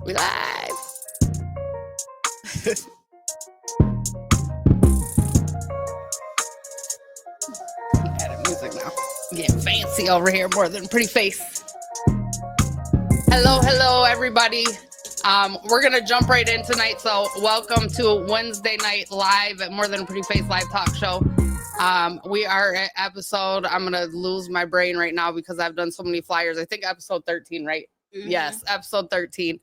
We live. Added music now. Getting fancy over here more than pretty face. Hello, everybody. We're gonna jump right in tonight. So welcome to Wednesday night live at More Than a Pretty Face live talk show. We are at episode, I'm gonna lose my brain right now because I've done so many flyers. I think episode 13, right? Mm-hmm. Yes, episode 13.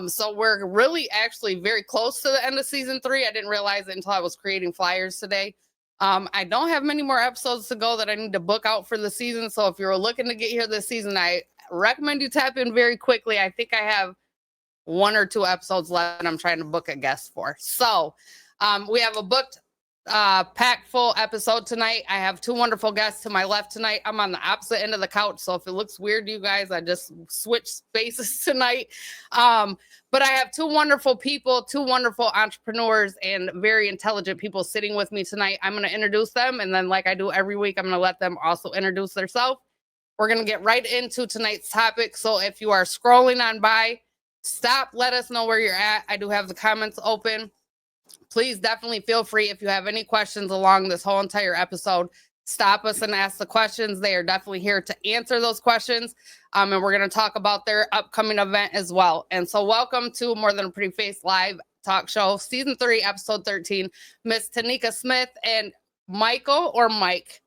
So we're really actually very close to the end of season 3. I didn't realize it until I was creating flyers today. I don't have many more episodes to go that I need to book out for the season. So if you're looking to get here this season, I recommend you tap in very quickly. I think I have 1 or 2 episodes left and I'm trying to book a guest for. So we have a booked packed full episode tonight. I have 2 wonderful guests to my left tonight. I'm on the opposite end of the couch, so if it looks weird to you guys, I just switched spaces tonight. But I have 2 wonderful people, 2 wonderful entrepreneurs and very intelligent people sitting with me tonight. I'm going to introduce them, and then like I do every week, I'm going to let them also introduce themselves. We're going to get right into tonight's topic. So if you are scrolling on by, stop, let us know where you're at. I do have the comments open. Please definitely feel free if you have any questions along this whole entire episode, stop us and ask the questions. They are definitely here to answer those questions. And we're going to talk about their upcoming event as well. And so welcome to More Than a Pretty Face live talk show, season 3, episode 13, Miss Tanika Smith and Michael or Mike?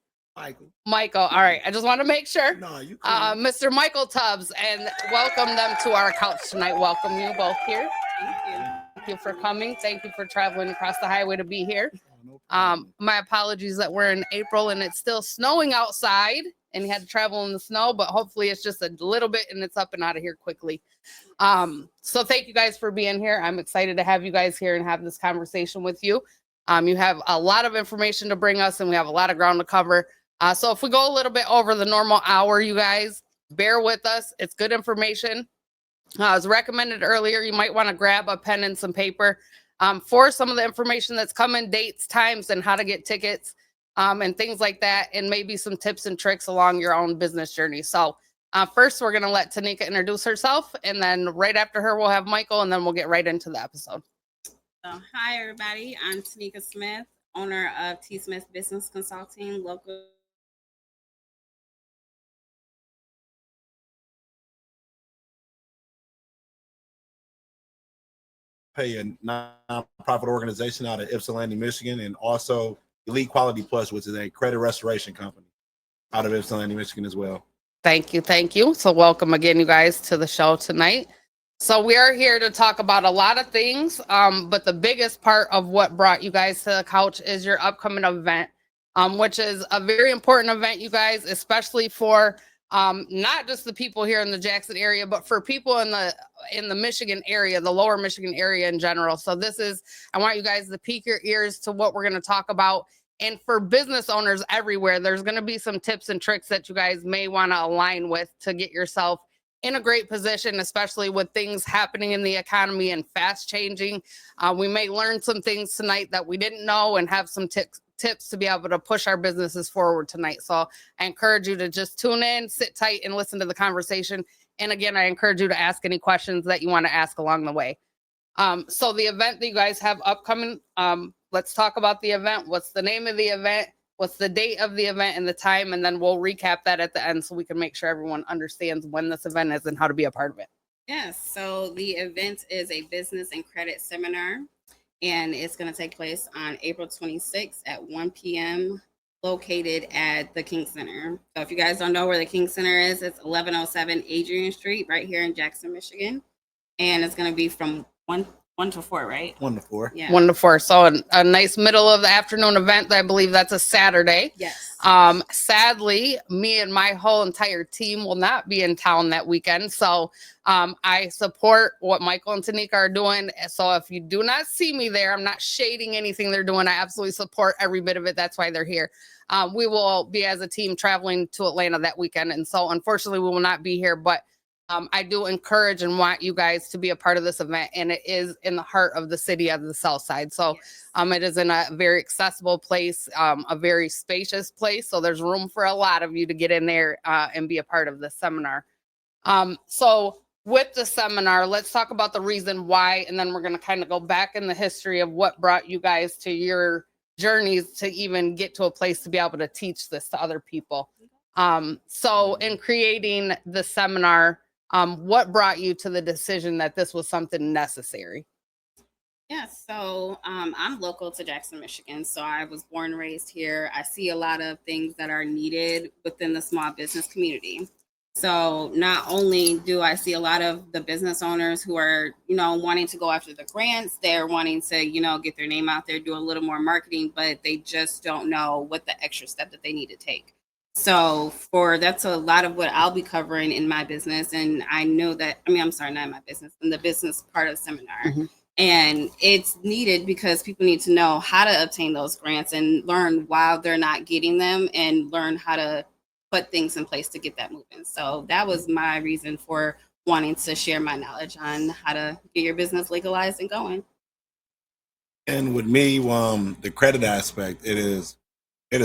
Michael. All right. I just want to make sure. No, you Mr. Michael Tubbs, and welcome them to our couch tonight. Welcome you both here. Thank you. Thank you for coming. Thank you for traveling across the highway to be here. My apologies that we're in April and it's still snowing outside and you had to travel in the snow, but hopefully it's just a little bit and it's up and out of here quickly. So thank you guys for being here. I'm excited to have you guys here and have this conversation with you. You have a lot of information to bring us and we have a lot of ground to cover. So if we go a little bit over the normal hour, you guys bear with us. It's good information. As recommended earlier, you might want to grab a pen and some paper for some of the information that's coming, dates, times, and how to get tickets and things like that, and maybe some tips and tricks along your own business journey. So first, we're going to let Tanika introduce herself, and then right after her, we'll have Michael, and then we'll get right into the episode. So, hi, everybody. I'm Tanika Smith, owner of T. Smith Business Consulting, local. A nonprofit organization out of Ypsilanti, Michigan, and also Elite Quality Plus, which is a credit restoration company out of Ypsilanti, Michigan as well. Thank you. Thank you. So welcome again, you guys, to the show tonight. So we are here to talk about a lot of things, but the biggest part of what brought you guys to the couch is your upcoming event, which is a very important event, you guys, especially for not just the people here in the Jackson area, but for people in the Michigan area, the lower Michigan area in general. So I want you guys to peek your ears to what we're going to talk about. And for business owners everywhere, there's going to be some tips and tricks that you guys may want to align with to get yourself in a great position, especially with things happening in the economy and fast changing. We may learn some things tonight that we didn't know and have some tips to be able to push our businesses forward tonight. So I encourage you to just tune in, sit tight, and listen to the conversation. And again, I encourage you to ask any questions that you want to ask along the way. So the event that you guys have upcoming, let's talk about the event. What's the name of the event? What's the date of the event and the time? And then we'll recap that at the end so we can make sure everyone understands when this event is and how to be a part of it. Yes. So the event is a business and credit seminar, and it's going to take place on April 26th at 1 p.m. located at the King Center. So if you guys don't know where the King Center is, it's 1107 Adrian Street right here in Jackson, Michigan. And it's going to be from 1 to 4, right? 1 to 4. Yeah. 1 to 4. So a nice middle of the afternoon event. I believe that's a Saturday. Yes. Sadly, me and my whole entire team will not be in town that weekend. So I support what Michael and Tanika are doing. So if you do not see me there, I'm not shading anything they're doing. I absolutely support every bit of it. That's why they're here. We will be as a team traveling to Atlanta that weekend. And so unfortunately, we will not be here. But I do encourage and want you guys to be a part of this event, and it is in the heart of the city of the South Side. So it is in a very accessible place, a very spacious place. So there's room for a lot of you to get in there and be a part of the seminar. So with the seminar, let's talk about the reason why, and then we're going to kind of go back in the history of what brought you guys to your journeys to even get to a place to be able to teach this to other people. So in creating the seminar, what brought you to the decision that this was something necessary? Yeah, so I'm local to Jackson, Michigan. So I was born and raised here. I see a lot of things that are needed within the small business community. So not only do I see a lot of the business owners who are, wanting to go after the grants, they're wanting to, get their name out there, do a little more marketing, but they just don't know what the extra step that they need to take. So that's a lot of what I'll be covering in my business. And I know that, I'm sorry, not in my business, in the business part of the seminar. Mm-hmm. And it's needed because people need to know how to obtain those grants and learn why they're not getting them and learn how to put things in place to get that moving. So that was my reason for wanting to share my knowledge on how to get your business legalized and going. And with me, the credit aspect, it is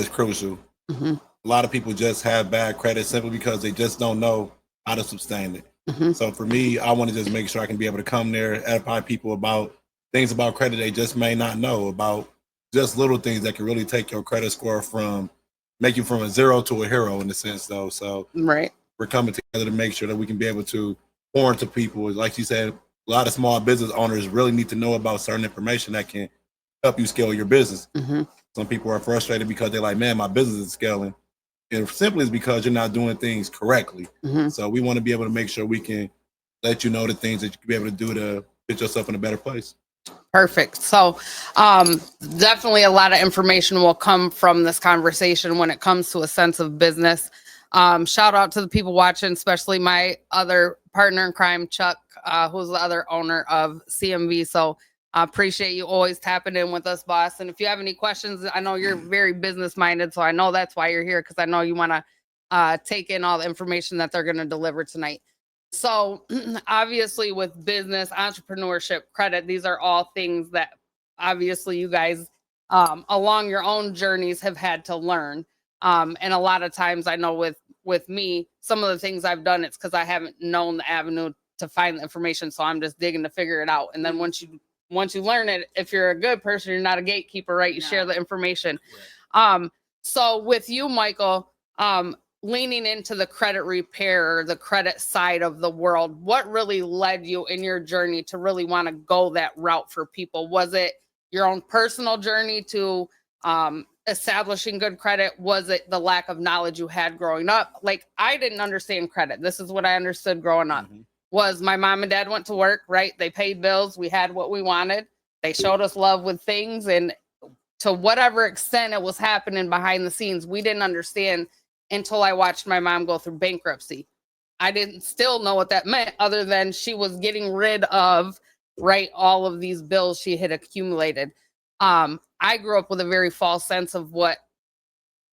crucial. Mm-hmm. A lot of people just have bad credit simply because they just don't know how to sustain it. Mm-hmm. So for me, I want to just make sure I can be able to come there, edify people about things about credit they just may not know, about just little things that can really take your credit score make you from a zero to a hero in a sense, though. So right, we're coming together to make sure that we can be able to pour into people. Like you said, a lot of small business owners really need to know about certain information that can help you scale your business. Mm-hmm. Some people are frustrated because they're like, man, my business is scaling. And simply is because you're not doing things correctly. Mm-hmm. So we want to be able to make sure we can let you know the things that you can be able to do to get yourself in a better place. Perfect. So definitely a lot of information will come from this conversation when it comes to a sense of business. Shout out to the people watching, especially my other partner in crime, Chuck, who's the other owner of CMV. So I appreciate you always tapping in with us, boss. And if you have any questions, I know you're very business minded. So I know that's why you're here, because I know you want to take in all the information that they're going to deliver tonight. So obviously with business, entrepreneurship, credit, these are all things that obviously you guys along your own journeys have had to learn. And a lot of times I know with me, some of the things I've done, it's because I haven't known the avenue to find the information. So I'm just digging to figure it out. And then once you learn it, if you're a good person, you're not a gatekeeper, right? You share the information. Right. So with you, Michael, leaning into the credit repair, or the credit side of the world, what really led you in your journey to really want to go that route for people? Was it your own personal journey to establishing good credit? Was it the lack of knowledge you had growing up? Like, I didn't understand credit. This is what I understood growing up. Mm-hmm. Was my mom and dad went to work, right? They paid bills. We had what we wanted. They showed us love with things. And to whatever extent it was happening behind the scenes, we didn't understand until I watched my mom go through bankruptcy. I didn't still know what that meant, other than she was getting rid of, right, all of these bills she had accumulated. I grew up with a very false sense of what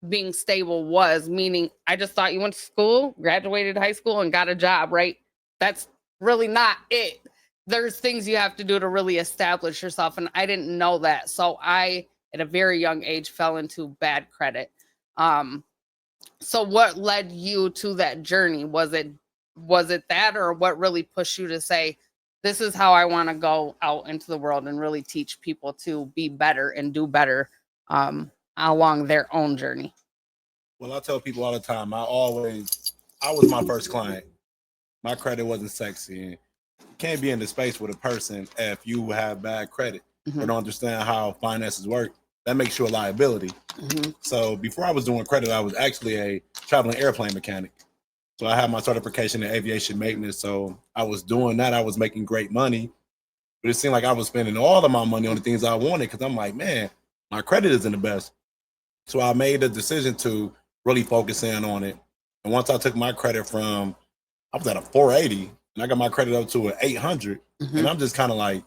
being stable was, meaning I just thought you went to school, graduated high school, and got a job, right? That's really not it. There's things you have to do to really establish yourself. And I didn't know that. So I, at a very young age, fell into bad credit. So what led you to that journey? Was it that, or what really pushed you to say, this is how I want to go out into the world and really teach people to be better and do better along their own journey? Well, I tell people all the time, I was my first client. My credit wasn't sexy. And you can't be in the space with a person if you have bad credit or don't understand how finances work. That makes you a liability. Mm-hmm. So before I was doing credit, I was actually a traveling airplane mechanic. So I had my certification in aviation maintenance. So I was doing that. I was making great money. But it seemed like I was spending all of my money on the things I wanted, because I'm like, man, my credit isn't the best. So I made a decision to really focus in on it. And once I took my credit from, I was at a 480, and I got my credit up to an 800. Mm-hmm. And I'm just kind of like,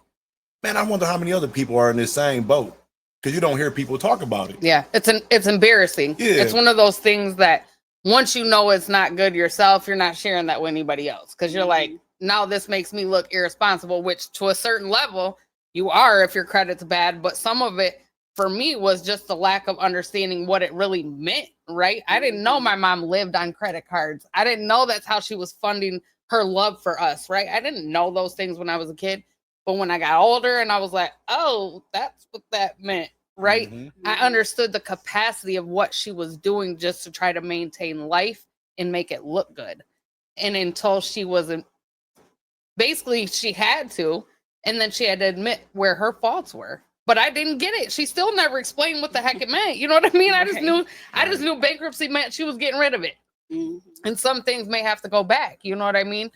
man, I wonder how many other people are in this same boat, because you don't hear people talk about it. Yeah, it's embarrassing. Yeah. It's one of those things that once you know it's not good yourself, you're not sharing that with anybody else because you're like, now this makes me look irresponsible, which to a certain level you are if your credit's bad. But some of it for me was just the lack of understanding what it really meant, right? I didn't know my mom lived on credit cards. I didn't know that's how she was funding her love for us, right? I didn't know those things when I was a kid. But when I got older and I was like, oh, that's what that meant, right? I understood the capacity of what she was doing just to try to maintain life and make it look good. And until she wasn't, basically she had to, and then she had to admit where her faults were. But I didn't get it. She still never explained what the heck it meant. You know what I mean? I just knew bankruptcy meant she was getting rid of it. And some things may have to go back. You know what I mean?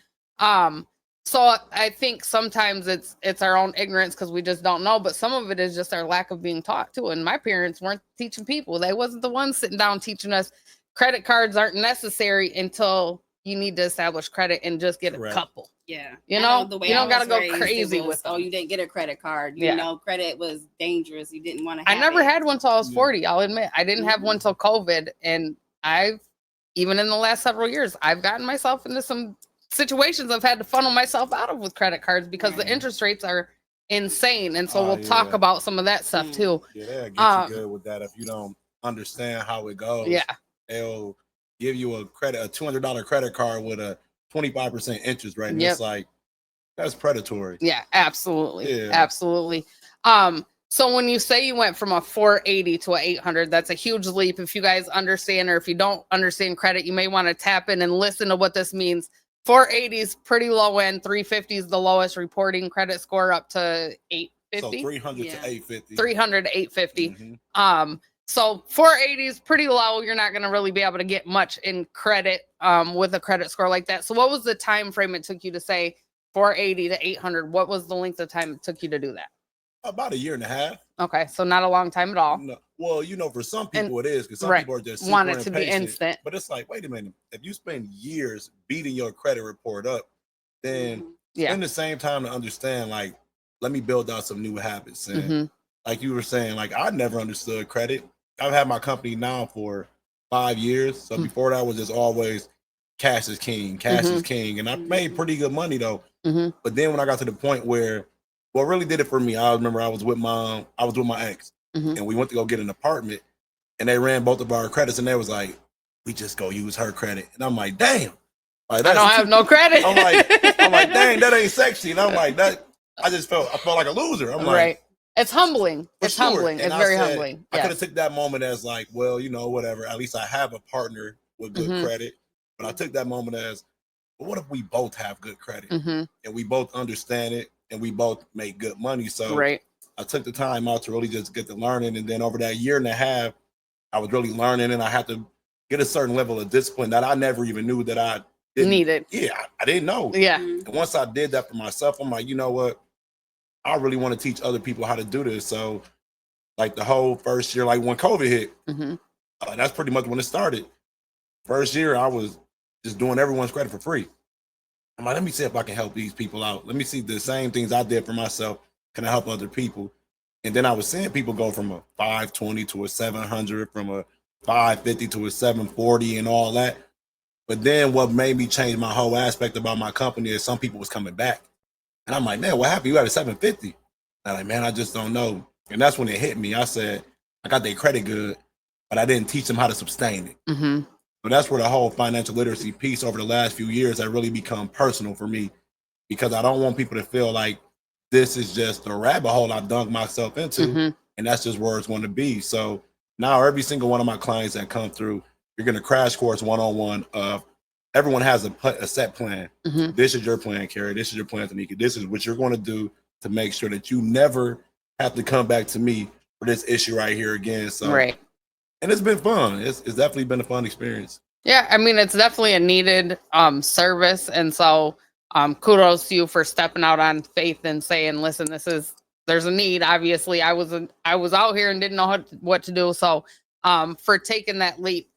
So I think sometimes it's our own ignorance because we just don't know, but some of it is just our lack of being taught too. And my parents weren't teaching people. They wasn't the ones sitting down teaching us credit cards aren't necessary until you need to establish credit and just get a couple. Yeah. You know the way you don't got to go crazy with them. Oh, you didn't get a credit card. You know, credit was dangerous. You didn't want to have I never had one till I was 40. I'll admit I didn't have one till COVID. And even in the last several years, I've gotten myself into some situations I've had to funnel myself out of with credit cards because the interest rates are insane. And so we'll talk about some of that stuff too. Yeah, get you good with that if you don't understand how it goes. Yeah. They'll give you a $200 credit card with a 25% interest rate. And it's like, that's predatory. Yeah, absolutely. Yeah. Absolutely. So when you say you went from a 480 to a 800, that's a huge leap. If you guys understand, or if you don't understand credit, you may want to tap in and listen to what this means. 480 is pretty low end. 350 is the lowest reporting credit score up to 850. So 300 to 850. 300 to 850. So 480 is pretty low. You're not going to really be able to get much in credit with a credit score like that. So what was the time frame it took you to say 480 to 800? What was the length of time it took you to do that? About 1.5 years. Okay, so not a long time at all. No. Well, for some people it is because some people are just want it to be instant. But it's like, wait a minute, if you spend years beating your credit report up, then spend the same time to understand, like, let me build out some new habits. And like you were saying, like, I never understood credit. I've had my company now for 5 years. So before that was just always cash is king, cash is king. And I made pretty good money though. But then when I got to the point where what really did it for me, I remember I was with my ex and we went to go get an apartment and they ran both of our credits and they was like, we just go use her credit. And I'm like, damn. Like, I don't have no credit. I'm like, dang, that ain't sexy. And I'm like, I felt like a loser. I'm like, it's humbling. It's humbling. And it's very humbling. I could have took that moment as like, well, whatever. At least I have a partner with good credit. But I took that moment as, well, what if we both have good credit and we both understand it and we both make good money? So I took the time out to really just get to learning. And then over that 1.5 years, I was really learning and I had to get a certain level of discipline that I never even knew that I needed. Yeah, I didn't know. Yeah. And once I did that for myself, I'm like, you know what? I really want to teach other people how to do this. So like the whole first year, like when COVID hit, that's pretty much when it started. First year, I was just doing everyone's credit for free. I'm like, let me see if I can help these people out. Let me see the same things I did for myself. Can I help other people? And then I was seeing people go from a 520 to a 700, from a 550 to a 740 and all that. But then what made me change my whole aspect about my company is some people was coming back. And I'm like, man, what happened? You got a 750. I'm like, man, I just don't know. And that's when it hit me. I said, I got their credit good, but I didn't teach them how to sustain it. So that's where the whole financial literacy piece over the last few years has really become personal for me, because I don't want people to feel like this is just a rabbit hole I dunk myself into, and that's just where it's going to be. So now every single one of my clients that come through, you're going to crash course one-on-one of everyone has a set plan. This is your plan, Carrie. This is your plan, Tanika. This is what you're going to do to make sure that you never have to come back to me for this issue right here again. So, and it's been fun. It's definitely been a fun experience. Yeah, I mean, it's definitely a needed service. And so kudos to you for stepping out on faith and saying, listen, there's a need. Obviously, I was out here and didn't know what to do. So for taking that leap,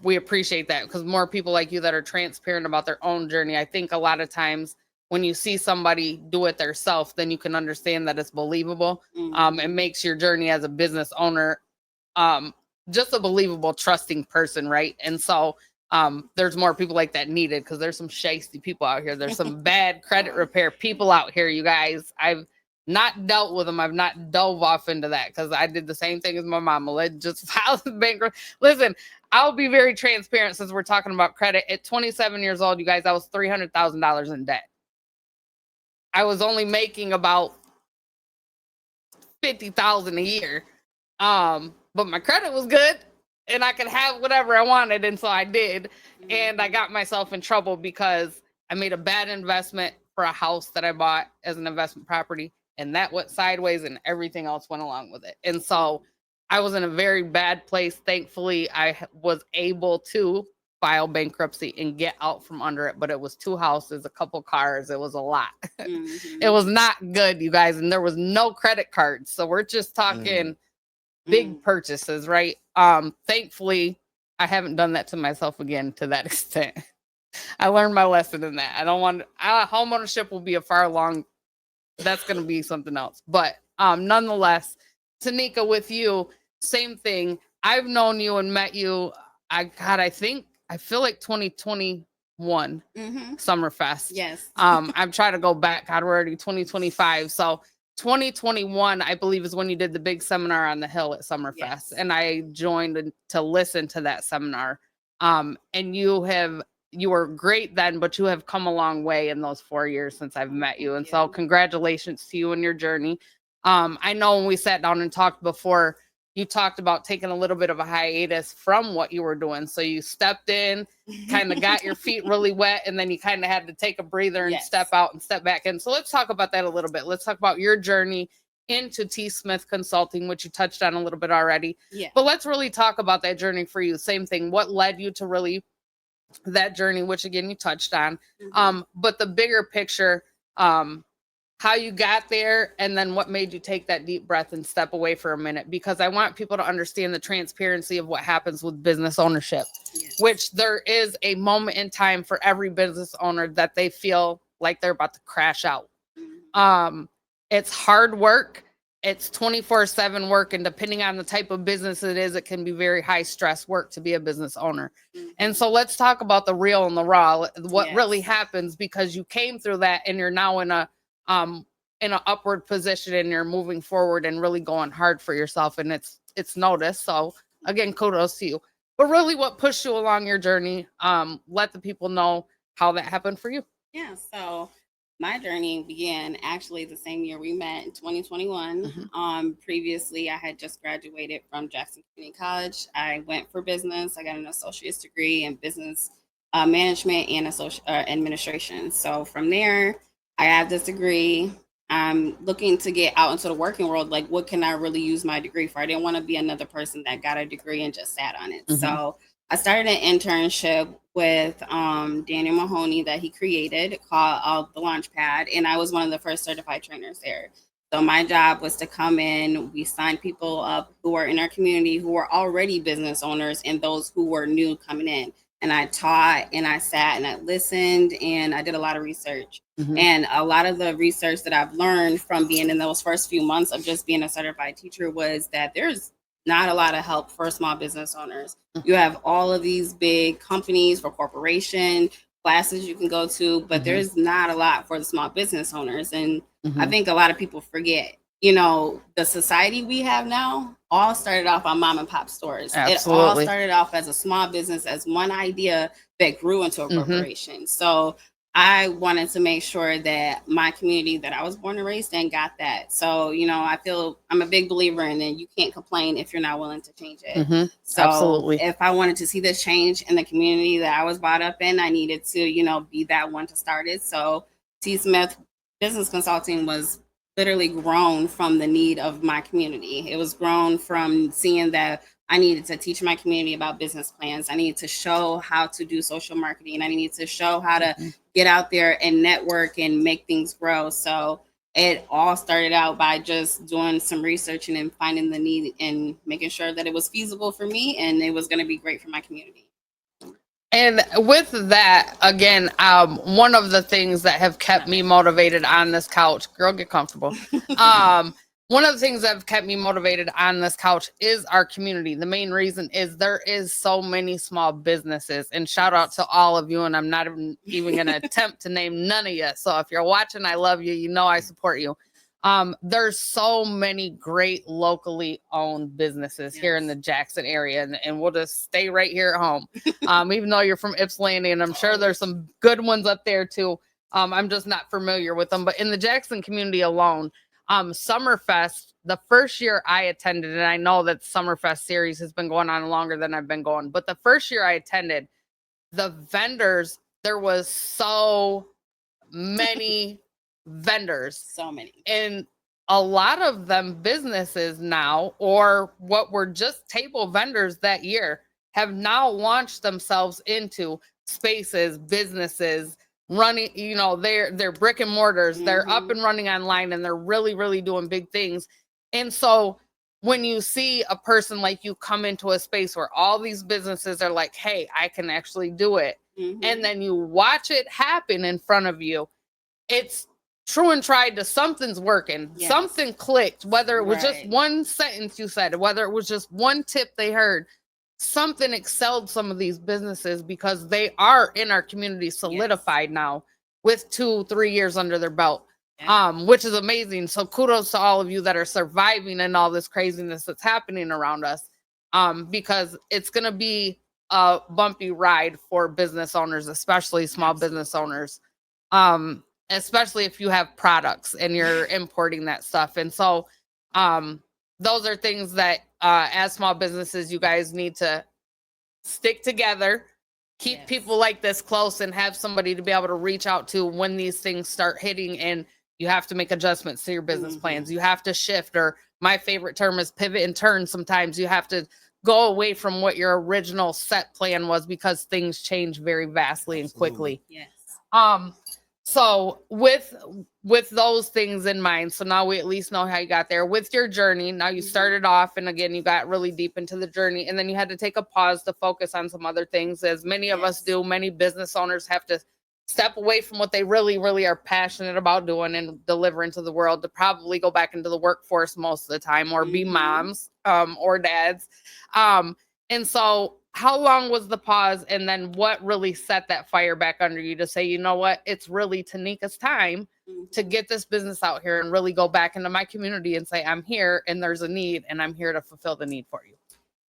we appreciate that, because more people like you that are transparent about their own journey. I think a lot of times when you see somebody do it themselves, then you can understand that it's believable. It makes your journey as a business owner just a believable, trusting person, right? And so there's more people like that needed because there's some shysty people out here. There's some bad credit repair people out here, you guys. I've not dealt with them. I've not dove off into that because I did the same thing as my mama. Let just file bankrupt. Listen, I'll be very transparent since we're talking about credit. At 27 years old, you guys, I was $300,000 in debt. I was only making about $50,000 a year. But my credit was good and I could have whatever I wanted. And so I did. And I got myself in trouble because I made a bad investment for a house that I bought as an investment property. And that went sideways and everything else went along with it. And so I was in a very bad place. Thankfully, I was able to file bankruptcy and get out from under it. But it was 2 houses, a couple cars. It was a lot. It was not good, you guys. And there was no credit cards. So we're just talking big purchases, right? Thankfully, I haven't done that to myself again to that extent. I learned my lesson in that. I don't want home ownership will be a far long. That's going to be something else. But nonetheless, Tanika, with you, same thing. I've known you and met you. I feel like 2021 Summerfest. Yes. I'm trying to go back. God, we're already 2025. So 2021, I believe, is when you did the big seminar on the Hill at Summerfest. Yes. And I joined to listen to that seminar. And you were great then, but you have come a long way in those 4 years since I've met you. And so congratulations to you and your journey. I know when we sat down and talked before, you talked about taking a little bit of a hiatus from what you were doing. So you stepped in, kind of got your feet really wet, and then you kind of had to take a breather and step out and step back in. So let's talk about that a little bit. Let's talk about your journey into T. Smith Consulting, which you touched on a little bit already. Yeah. But let's really talk about that journey for you. Same thing. What led you to really that journey, which again, you touched on. But the bigger picture, how you got there, and then what made you take that deep breath and step away for a minute, because I want people to understand the transparency of what happens with business ownership, which there is a moment in time for every business owner that they feel like they're about to crash out. It's hard work. It's 24/7 work. And depending on the type of business it is, it can be very high stress work to be a business owner. And so let's talk about the real and the raw, what really happens, because you came through that and you're now in an upward position and you're moving forward and really going hard for yourself, and it's noticed. So again, kudos to you. But really, what pushed you along your journey? Let the people know how that happened for you. Yeah, so my journey began actually the same year we met in 2021. Previously, I had just graduated from Jackson Community College. I went for business. I got an associate's degree in business management and administration. So from there, I have this degree. I'm looking to get out into the working world. Like, what can I really use my degree for? I didn't want to be another person that got a degree and just sat on it. So I started an internship with Daniel Mahoney that he created called The Launchpad. And I was one of the first certified trainers there. So my job was to come in. We signed people up who are in our community who were already business owners and those who were new coming in. And I taught and I sat and I listened and I did a lot of research. And a lot of the research that I've learned from being in those first few months of just being a certified teacher was that there's not a lot of help for small business owners. You have all of these big companies for corporation, classes you can go to, but there's not a lot for the small business owners. And I think a lot of people forget, the society we have now all started off on mom and pop stores. Absolutely. It all started off as a small business, as one idea that grew into a corporation. So I wanted to make sure that my community that I was born and raised in got that. So, I feel I'm a big believer in it. You can't complain if you're not willing to change it. So Absolutely. If I wanted to see this change in the community that I was brought up in, I needed to, be that one to start it. So T. Smith Business Consulting was literally grown from the need of my community. It was grown from seeing that I needed to teach my community about business plans. I needed to show how to do social marketing. I needed to show how to get out there and network and make things grow. So it all started out by just doing some research and then finding the need and making sure that it was feasible for me and it was going to be great for my community. And with that, again, one of the things that have kept me motivated on this couch, girl, get comfortable, one of the things that have kept me motivated on this couch is our community. The main reason is there is so many small businesses, and shout out to all of you. And I'm not even going to attempt to name none of you. So if you're watching, I love you. You know, I support you. There's so many great locally owned businesses here in the Jackson area, and we'll just stay right here at home. Even though you're from Ypsilanti, and I'm sure there's some good ones up there too. I'm just not familiar with them, but in the Jackson community alone, Summerfest, the first year I attended, and I know that Summerfest series has been going on longer than I've been going, but the first year I attended, the vendors, there was so many vendors. So many. And a lot of them businesses now, or what were just table vendors that year, have now launched themselves into spaces, businesses, running, you know, they're brick and mortars, they're up and running online, and they're really doing big things. And so when you see a person like you come into a space where all these businesses are like, hey, I can actually do it, and then you watch it happen in front of you, it's true and tried to something's working. Something clicked, whether it was just one sentence you said, whether it was just one tip they heard. Something excelled some of these businesses because they are in our community solidified now with 2-3 years under their belt, which is amazing. So kudos to all of you that are surviving in all this craziness that's happening around us, because it's going to be a bumpy ride for business owners, especially small business owners, especially if you have products and you're importing that stuff. And so those are things that as small businesses, you guys need to stick together, keep people like this close, and have somebody to be able to reach out to when these things start hitting and you have to make adjustments to your business plans. You have to shift, or my favorite term is pivot and turn. Sometimes you have to go away from what your original set plan was because things change very vastly and quickly. So with those things in mind, so now we at least know how you got there with your journey. Now you started off, and again, you got really deep into the journey, and then you had to take a pause to focus on some other things, as many of us do. Many business owners have to step away from what they really are passionate about doing and delivering to the world to probably go back into the workforce most of the time, or be moms or dads. And so how long was the pause, and then what really set that fire back under you to say, you know what, it's really Tanika's time to get this business out here and really go back into my community and say, I'm here and there's a need, and I'm here to fulfill the need for you?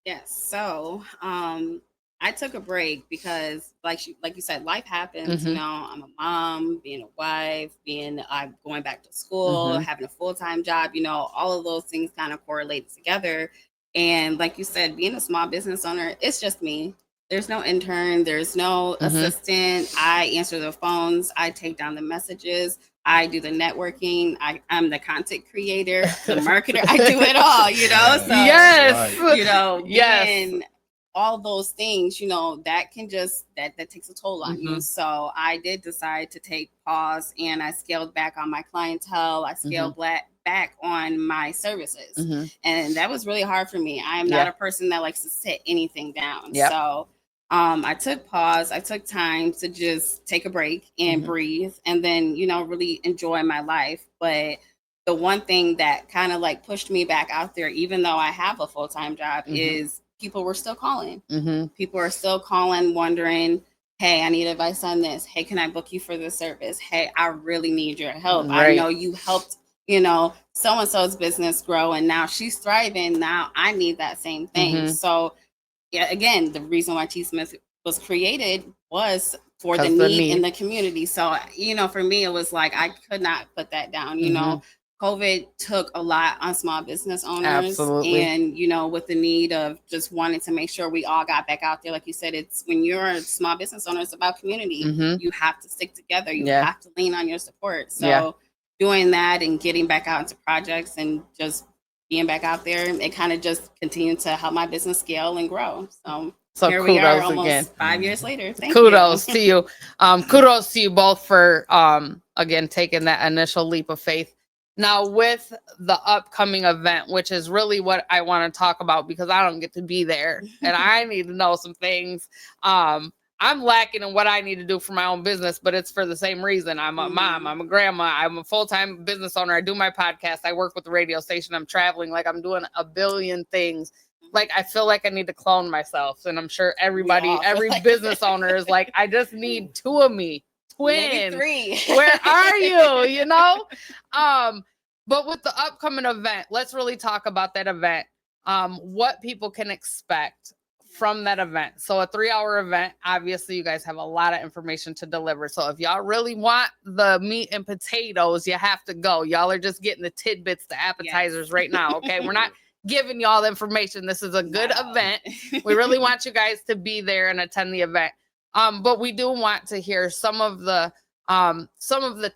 Yes. So I took a break because like you said, life happens. You know, I'm a mom, being a wife, I'm going back to school, having a full-time job, you know, all of those things kind of correlate together. And like you said, being a small business owner, it's just me. There's no intern, there's no assistant. I answer the phones, I take down the messages, I do the networking, I'm the content creator, the marketer, I do it all, you know? So you know, and all those things, you know, that can just that takes a toll on you. So I did decide to take pause, and I scaled back on my clientele. I scaled back on my services, and that was really hard for me. I am not a person that likes to sit anything down. So I took pause. I took time to just take a break and breathe, and then, you know, really enjoy my life. But the one thing that kind of like pushed me back out there, even though I have a full-time job, is people were still calling. People are still calling, wondering, hey, I need advice on this. Hey, can I book you for this service? Hey, I really need your help. I know you helped, you know, so-and-so's business grow, and now she's thriving. Now I need that same thing. So yeah, again, the reason why T. Smith was created was for the need in the community. So, you know, for me, it was like, I could not put that down. You know, COVID took a lot on small business owners. And, you know, with the need of just wanting to make sure we all got back out there. Like you said, it's when you're a small business owner, it's about community. You have to stick together. You have to lean on your support. So doing that and getting back out into projects and just being back out there, it kind of just continued to help my business scale and grow. So here we are almost again 5 years later. Kudos to you. Kudos to you both for, again, taking that initial leap of faith. Now, with the upcoming event, which is really what I want to talk about because I don't get to be there and I need to know some things. I'm lacking in what I need to do for my own business, but it's for the same reason. I'm a mom, I'm a grandma, I'm a full-time business owner. I do my podcast, I work with the radio station, I'm traveling, like I'm doing a billion things. Like I feel like I need to clone myself. And I'm sure everybody, every business owner is like, I just need two of me. Twin. Maybe 3. Where are you? You know? But with the upcoming event, let's really talk about that event. What people can expect from that event. So a 3-hour event, obviously you guys have a lot of information to deliver. So if y'all really want the meat and potatoes, you have to go. Y'all are just getting the tidbits, the appetizers right now. Okay. We're not giving y'all the information. This is a good event. We really want you guys to be there and attend the event. But we do want to hear some of the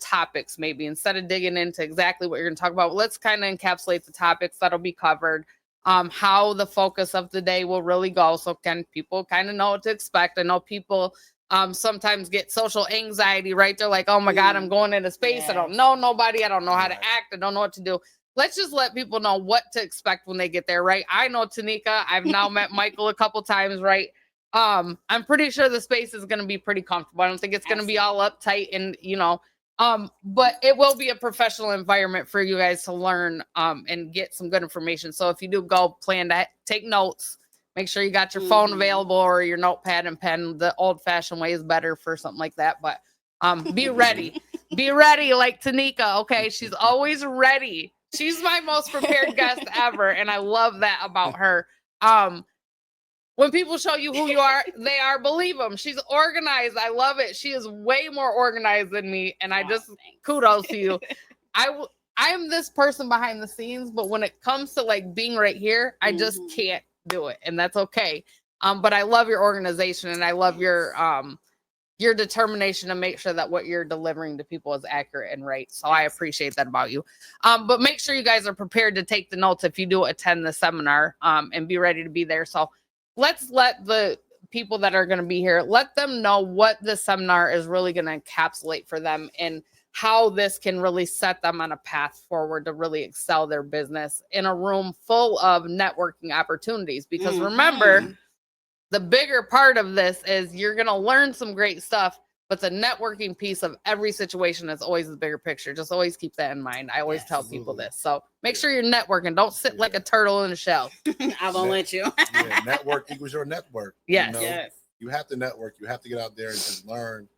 topics, maybe instead of digging into exactly what you're going to talk about. Let's kind of encapsulate the topics that'll be covered. How the focus of the day will really go. So can people kind of know what to expect? I know people sometimes get social anxiety, right? They're like, oh my God, I'm going into space. I don't know nobody. I don't know how to act. I don't know what to do. Let's just let people know what to expect when they get there, right? I know Tanika. I've now met Michael a couple times, right? I'm pretty sure the space is going to be pretty comfortable. I don't think it's going to be all uptight and, but it will be a professional environment for you guys to learn and get some good information. So if you do go, plan to take notes, make sure you got your phone available or your notepad and pen. The old fashioned way is better for something like that. But be ready. Be ready like Tanika. Okay. She's always ready. She's my most prepared guest ever. And I love that about her. When people show you who you are, they are, believe them. She's organized. I love it. She is way more organized than me. And I just, kudos to you. I am this person behind the scenes, but when it comes to like being right here, I just can't do it. And that's okay. But I love your organization and I love your determination to make sure that what you're delivering to people is accurate and right. So I appreciate that about you. But make sure you guys are prepared to take the notes if you do attend the seminar and be ready to be there. So let's let the people that are going to be here, let them know what the seminar is really going to encapsulate for them and how this can really set them on a path forward to really excel their business in a room full of networking opportunities. Because remember, the bigger part of this is you're going to learn some great stuff, but the networking piece of every situation is always the bigger picture. Just always keep that in mind. I always tell people this. So make sure you're networking. Don't sit like a turtle in a shell. I won't let you. Network equals your network. Yes. You have to network. You have to get out there and just learn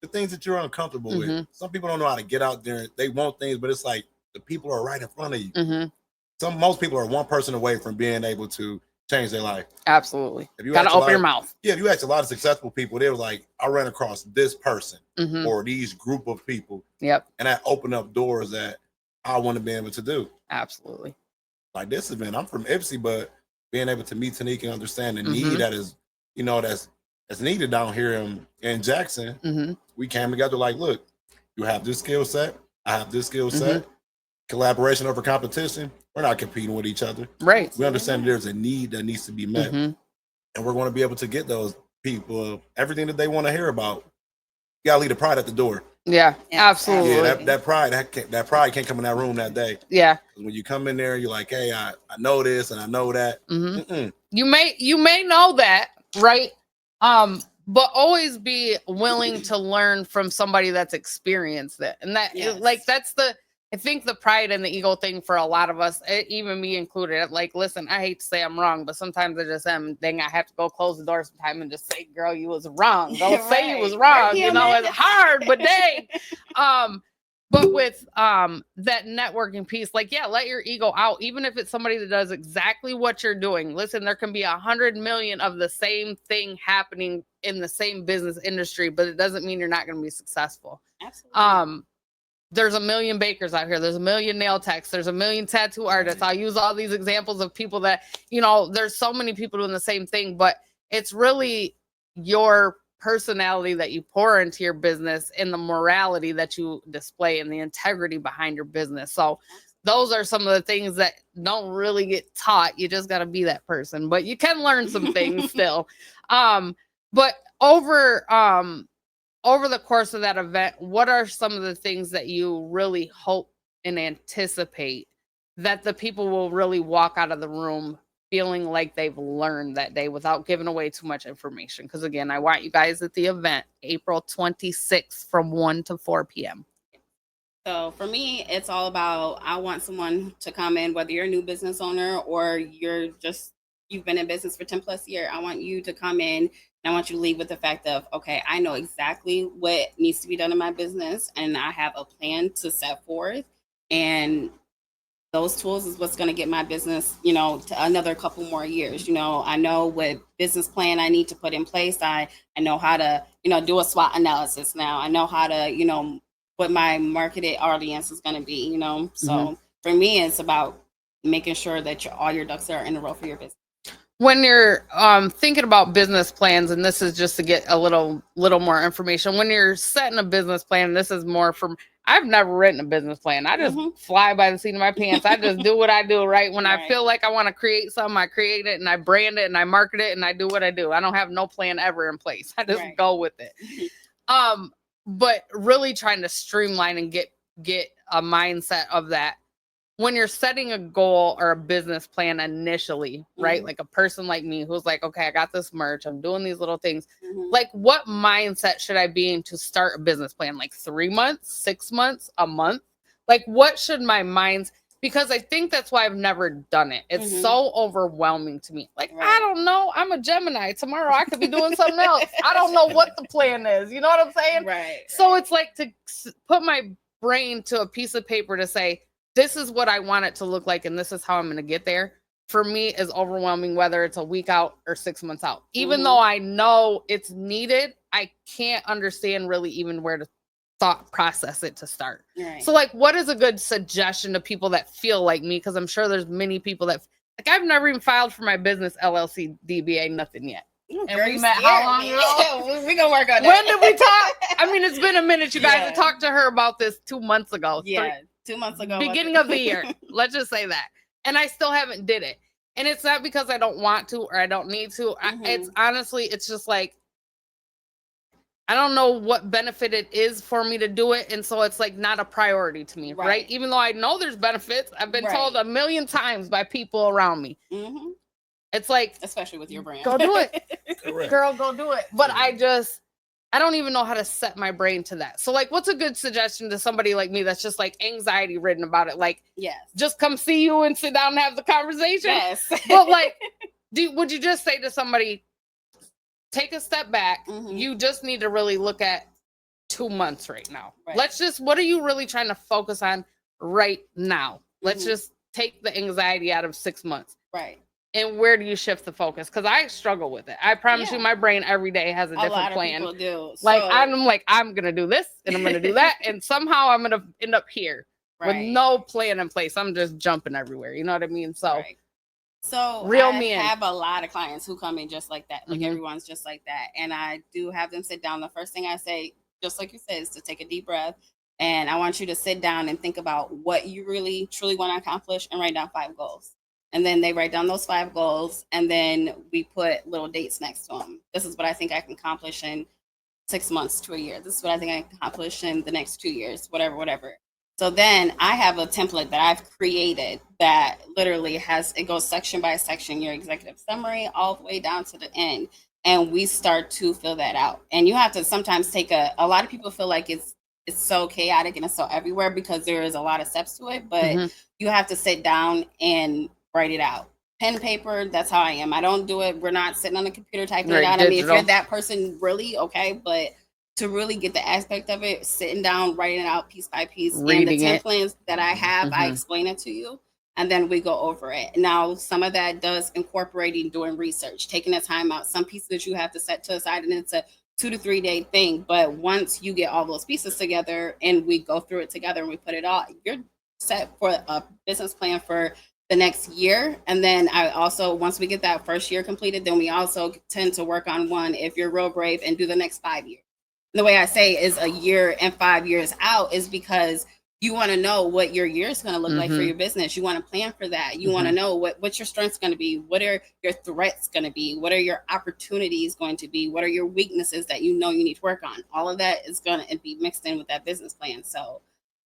the things that you're uncomfortable with. Some people don't know how to get out there. They want things, but it's like the people are right in front of you. Most people are one person away from being able to change their life. Absolutely. Got to open your mouth. Yeah, if you ask a lot of successful people, they were like, I ran across this person or these group of people. Yep. And that opened up doors that I want to be able to do. Absolutely. Like this event, I'm from Ipsy, but being able to meet Tanika and understand the need that is, that's needed down here in Jackson. We came together like, look, you have this skill set. I have this skill set. Collaboration over competition. We're not competing with each other. Right. We understand there's a need that needs to be met. And we're going to be able to get those people everything that they want to hear about. You got to leave the pride at the door. Yeah, absolutely. Yeah, that pride can't come in that room that day. Yeah. When you come in there, you're like, hey, I know this and I know that. You may know that, right? But always be willing to learn from somebody that's experienced it. And that that's I think the pride and the ego thing for a lot of us, even me included, like, listen, I hate to say I'm wrong, but sometimes I just am. Then I have to go close the door sometime and just say, girl, you was wrong. Don't say you was wrong. It's hard, but dang. But with that networking piece, like, let your ego out, even if it's somebody that does exactly what you're doing. Listen, there can be 100 million of the same thing happening in the same business industry, but it doesn't mean you're not going to be successful. Absolutely. There's a million bakers out here. There's a million nail techs. There's a million tattoo artists. I use all these examples of people that, there's so many people doing the same thing, but it's really your personality that you pour into your business and the morality that you display and the integrity behind your business. So those are some of the things that don't really get taught. You just got to be that person, but you can learn some things still. But over the course of that event, what are some of the things that you really hope and anticipate that the people will really walk out of the room feeling like they've learned that day without giving away too much information. Because again, I want you guys at the event April 26th from 1 to 4 p.m. So for me, it's all about, I want someone to come in, whether you're a new business owner or you've been in business for 10 plus years. I want you to come in and I want you to leave with the fact of, okay, I know exactly what needs to be done in my business and I have a plan to set forth. And those tools is what's going to get my business, to another couple more years. I know what business plan I need to put in place. I know how to, do a SWOT analysis now. I know how to, what my marketed audience is going to be, So for me, it's about making sure that all your ducks are in a row for your business. When you're thinking about business plans, and this is just to get a little more information, when you're setting a business plan, this is more from, I've never written a business plan. I just fly by the seat of my pants. I just do what I do, right? When I feel like I want to create something, I create it and I brand it and I market it and I do what I do. I don't have no plan ever in place. I just go with it. But really trying to streamline and get a mindset of that. When you're setting a goal or a business plan initially, right? Like a person like me who's like, okay, I got this merch, I'm doing these little things. Like, what mindset should I be in to start a business plan? Like 3 months, 6 months, a month? Like, what should my mind's, because I think that's why I've never done it. It's so overwhelming to me. Like, I don't know. I'm a Gemini. Tomorrow I could be doing something else. I don't know what the plan is. You know what I'm saying? Right. So it's like to put my brain to a piece of paper to say, this is what I want it to look like, and this is how I'm going to get there. For me, is overwhelming, whether it's a week out or 6 months out. Even though I know it's needed, I can't understand really even where to thought process it to start. Right. So, like, what is a good suggestion to people that feel like me? Because I'm sure there's many people that, like, I've never even filed for my business LLC, DBA, nothing yet. And we met how long ago? We're going to work on that. When did we talk? I mean, it's been a minute, you guys. I talked to her about this 2 months ago. Yeah. 2 months ago. Beginning of the year. Let's just say that. And I still haven't did it. And it's not because I don't want to or I don't need to. It's honestly, it's just like, I don't know what benefit it is for me to do it. And so it's like not a priority to me, right? Even though I know there's benefits. I've been told a million times by people around me. It's like, especially with your brand. Go do it. Girl, go do it. But I don't even know how to set my brain to that. So, like, what's a good suggestion to somebody like me that's just like anxiety ridden about it? Like, just come see you and sit down and have the conversation. Yes. But like, would you just say to somebody, take a step back. You just need to really look at 2 months right now. What are you really trying to focus on right now? Let's just take the anxiety out of 6 months. Right. And where do you shift the focus? Because I struggle with it. I promise you, my brain every day has a different plan. A lot of people do. Like, I'm going to do this and I'm going to do that. And somehow I'm going to end up here with no plan in place. I'm just jumping everywhere. You know what I mean? So, I have a lot of clients who come in just like that. Like everyone's just like that. And I do have them sit down. The first thing I say, just like you said, is to take a deep breath. And I want you to sit down and think about what you really, truly want to accomplish and write down 5 goals. And then they write down those 5 goals, and then we put little dates next to them. This is what I think I can accomplish in 6 months to a year. This is what I think I can accomplish in the next 2 years, whatever. So then I have a template that I've created that literally it goes section by section, your executive summary, all the way down to the end. And we start to fill that out. And you have to sometimes take a lot of people feel like it's so chaotic and it's so everywhere because there is a lot of steps to it, but you have to sit down and write it out. Pen, paper, that's how I am. I don't do it. We're not sitting on the computer typing it out. I mean, if you're that person, really, okay. But to really get the aspect of it, sitting down, writing it out piece by piece. Reading and the templates that I have, I explain it to you. And then we go over it. Now, some of that does incorporating doing research, taking the time out. Some pieces you have to set to the side, and it's a 2 to 3 day thing. But once you get all those pieces together and we go through it together and we put it all, you're set for a business plan for the next year. And then I also, once we get that first year completed, then we also tend to work on one, if you're real brave, and do the next 5 years. And the way I say is a year and 5 years out is because you want to know what your year is going to look like for your business. You want to plan for that. You want to know what your strengths going to be. What are your threats going to be? What are your opportunities going to be? What are your weaknesses that you know you need to work on? All of that is going to be mixed in with that business plan. So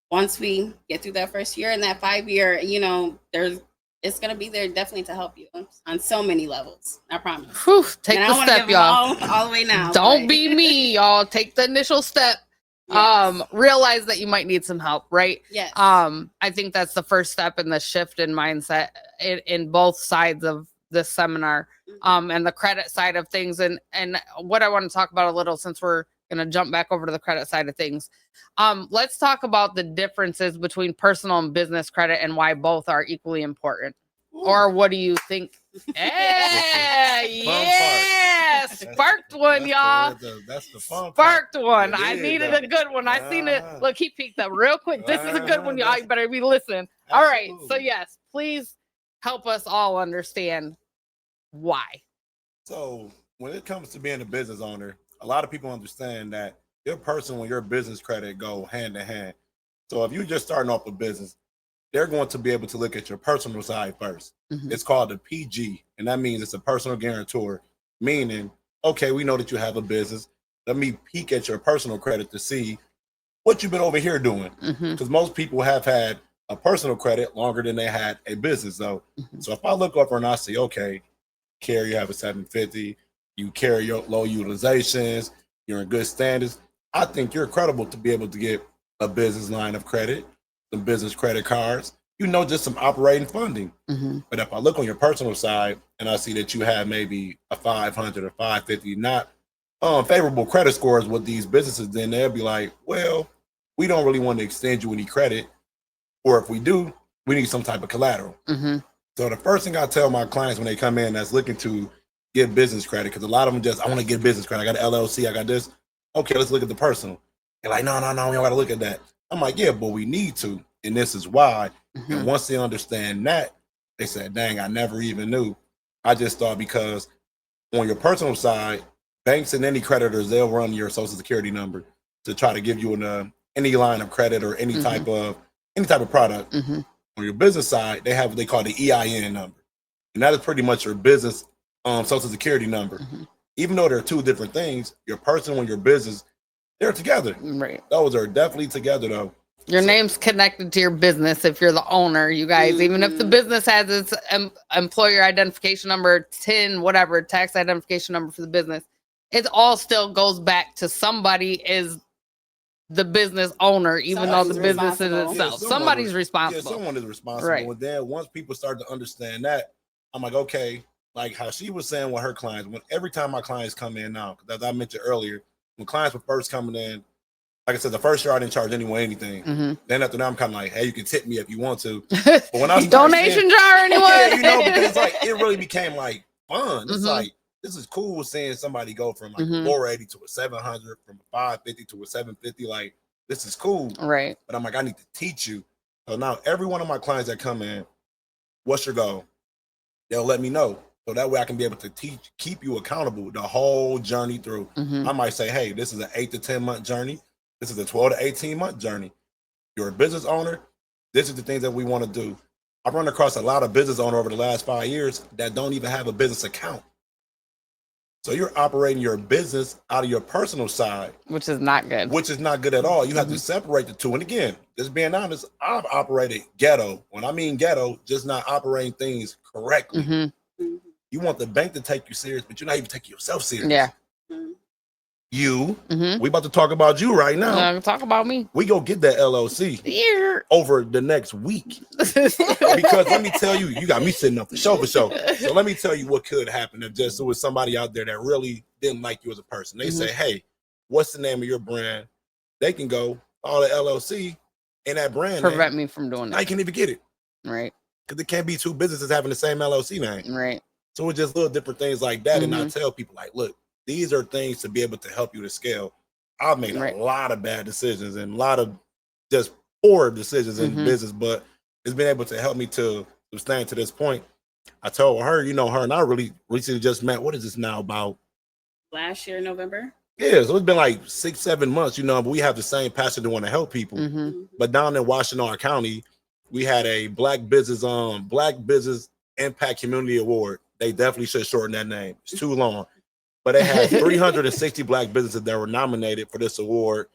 once we get through that first year and that 5 year, there's it's gonna be there definitely to help you on so many levels. I promise. Whew, take And I the don't wanna step, give them y'all. all the way now. Don't but- be me, y'all. Take the initial step. Yes. Realize that you might need some help, right? Yes. I think that's the first step in the shift in mindset in both sides of this seminar, and the credit side of things. And what I want to talk about a little, since we're going to jump back over to the credit side of things. Let's talk about the differences between personal and business credit and why both are equally important. Or what do you think? Yeah, sparked one, y'all. That's the fun Sparked one. It I is, needed though. a good one. I seen it. Uh-huh. Look, he peeked up real quick. This is a good one, y'all. Uh-huh. You better be listening. All right. So Absolutely. yes, please help us all understand why. So when it comes to being a business owner, a lot of people understand that your personal and your business credit go hand in hand. So if you're just starting off a business, they're going to be able to look at your personal side first. Mhm. It's called a PG, and that means it's a personal guarantor, meaning, okay, we know that you have a business. Let me peek at your personal credit to see what you've been over here doing. Mhm. Because most people have had a personal credit longer than they had a business, though. Mhm. So if I look over and I see, okay, Carrie, you have a 750, you carry your low utilizations, you're in good standards, I think you're credible to be able to get a business line of credit, some business credit cards, just some operating funding. Mhm. But if I look on your personal side and I see that you have maybe a 500 or 550, not favorable credit scores with these businesses, then they'll be like, well, we don't really want to extend you any credit. Or if we do, we need some type of collateral. Mhm. So the first thing I tell my clients when they come in that's looking to get business credit, because a lot of them just, I want to get business credit. I got an LLC, I got this. Okay, let's look at the personal. They're like, no, we don't got to look at that. I'm like, yeah, but we need to. And this is why. Mhm. And once they understand that, they said, dang, I never even knew. I just thought because on your personal side, banks and any creditors, they'll run your social security number to try to give you any line of credit or any type of product. Mhm. On your business side, they have what they call the EIN number. And that is pretty much your business social security number. Mhm. Even though they're two different things, your personal and your business, they're together. Right. Those are definitely together though. Your So- name's connected to your business if you're the owner, you guys. Even if the Mhm. business has its employer identification number, TIN, whatever, tax identification number for the business, it all still goes back to somebody is the business owner, even though the Somebody's business is responsible. itself. Yeah, Somebody's Yeah, responsible. someone is responsible. Right. And then once people start to understand that, I'm like, okay, like how she was saying with her clients, when every time my clients come in now, because as I mentioned earlier, when clients were first coming in, like I said, the first year I didn't charge anyone anything. Mhm. Then after that, I'm kind of like, hey, you can tip me if you want to. But when I started Donation seeing- jar, anyone? Yeah, because it's like it really became like fun. It's Mhm. like this is cool seeing somebody go from like Mhm. a 480 to a 700, from a 550 to a 750. Like this is cool. Right. But I'm like, I need to teach you. So now every one of my clients that come in, what's your goal? They'll let me know. So that way I can be able to keep you accountable the whole journey through. Mhm. I might say, hey, this is an 8 to 10 month journey. This is a 12 to 18 month journey. You're a business owner. This is the things that we want to do. I've run across a lot of business owners over the last 5 years that don't even have a business account. So you're operating your business out of your personal side, Which is not good. which is not good at all. You have to separate the two. And again, just being honest, I've operated ghetto. When I mean ghetto, just not operating things correctly. Mhm. Mhm. You want the bank to take you serious, but you're not even taking yourself serious. Yeah. Mhm. You, Mhm. we about to talk about you right now. Talk about me. We go get that LLC Here. over the next week. Because let me tell you, you got me sitting up for show. So let me tell you what could happen if just there was somebody out there that really didn't like you as a person. They say, hey, what's the name of your brand? They can go all the LLC and that brand Prevent name. me from doing Now you that. can't even get it Right. because it can't be two businesses having the same LLC name. Right. So it's just little different things like that. And I Mhm. tell people like, look, these are things to be able to help you to scale. I've made Right. a lot of bad decisions and a lot of just poor decisions in Mhm. business, but it's been able to help me to stand to this point. I told her, her and I really recently just met. What is this now about? Last year, November. Yeah, so it's been like 6-7 months, but we have the same passion to want to help people. Mhm. But down in Washtenaw County, we had a Black Business Impact Community Award. They definitely should shorten that name. It's too long. But they had 360 Black businesses that were nominated for this award.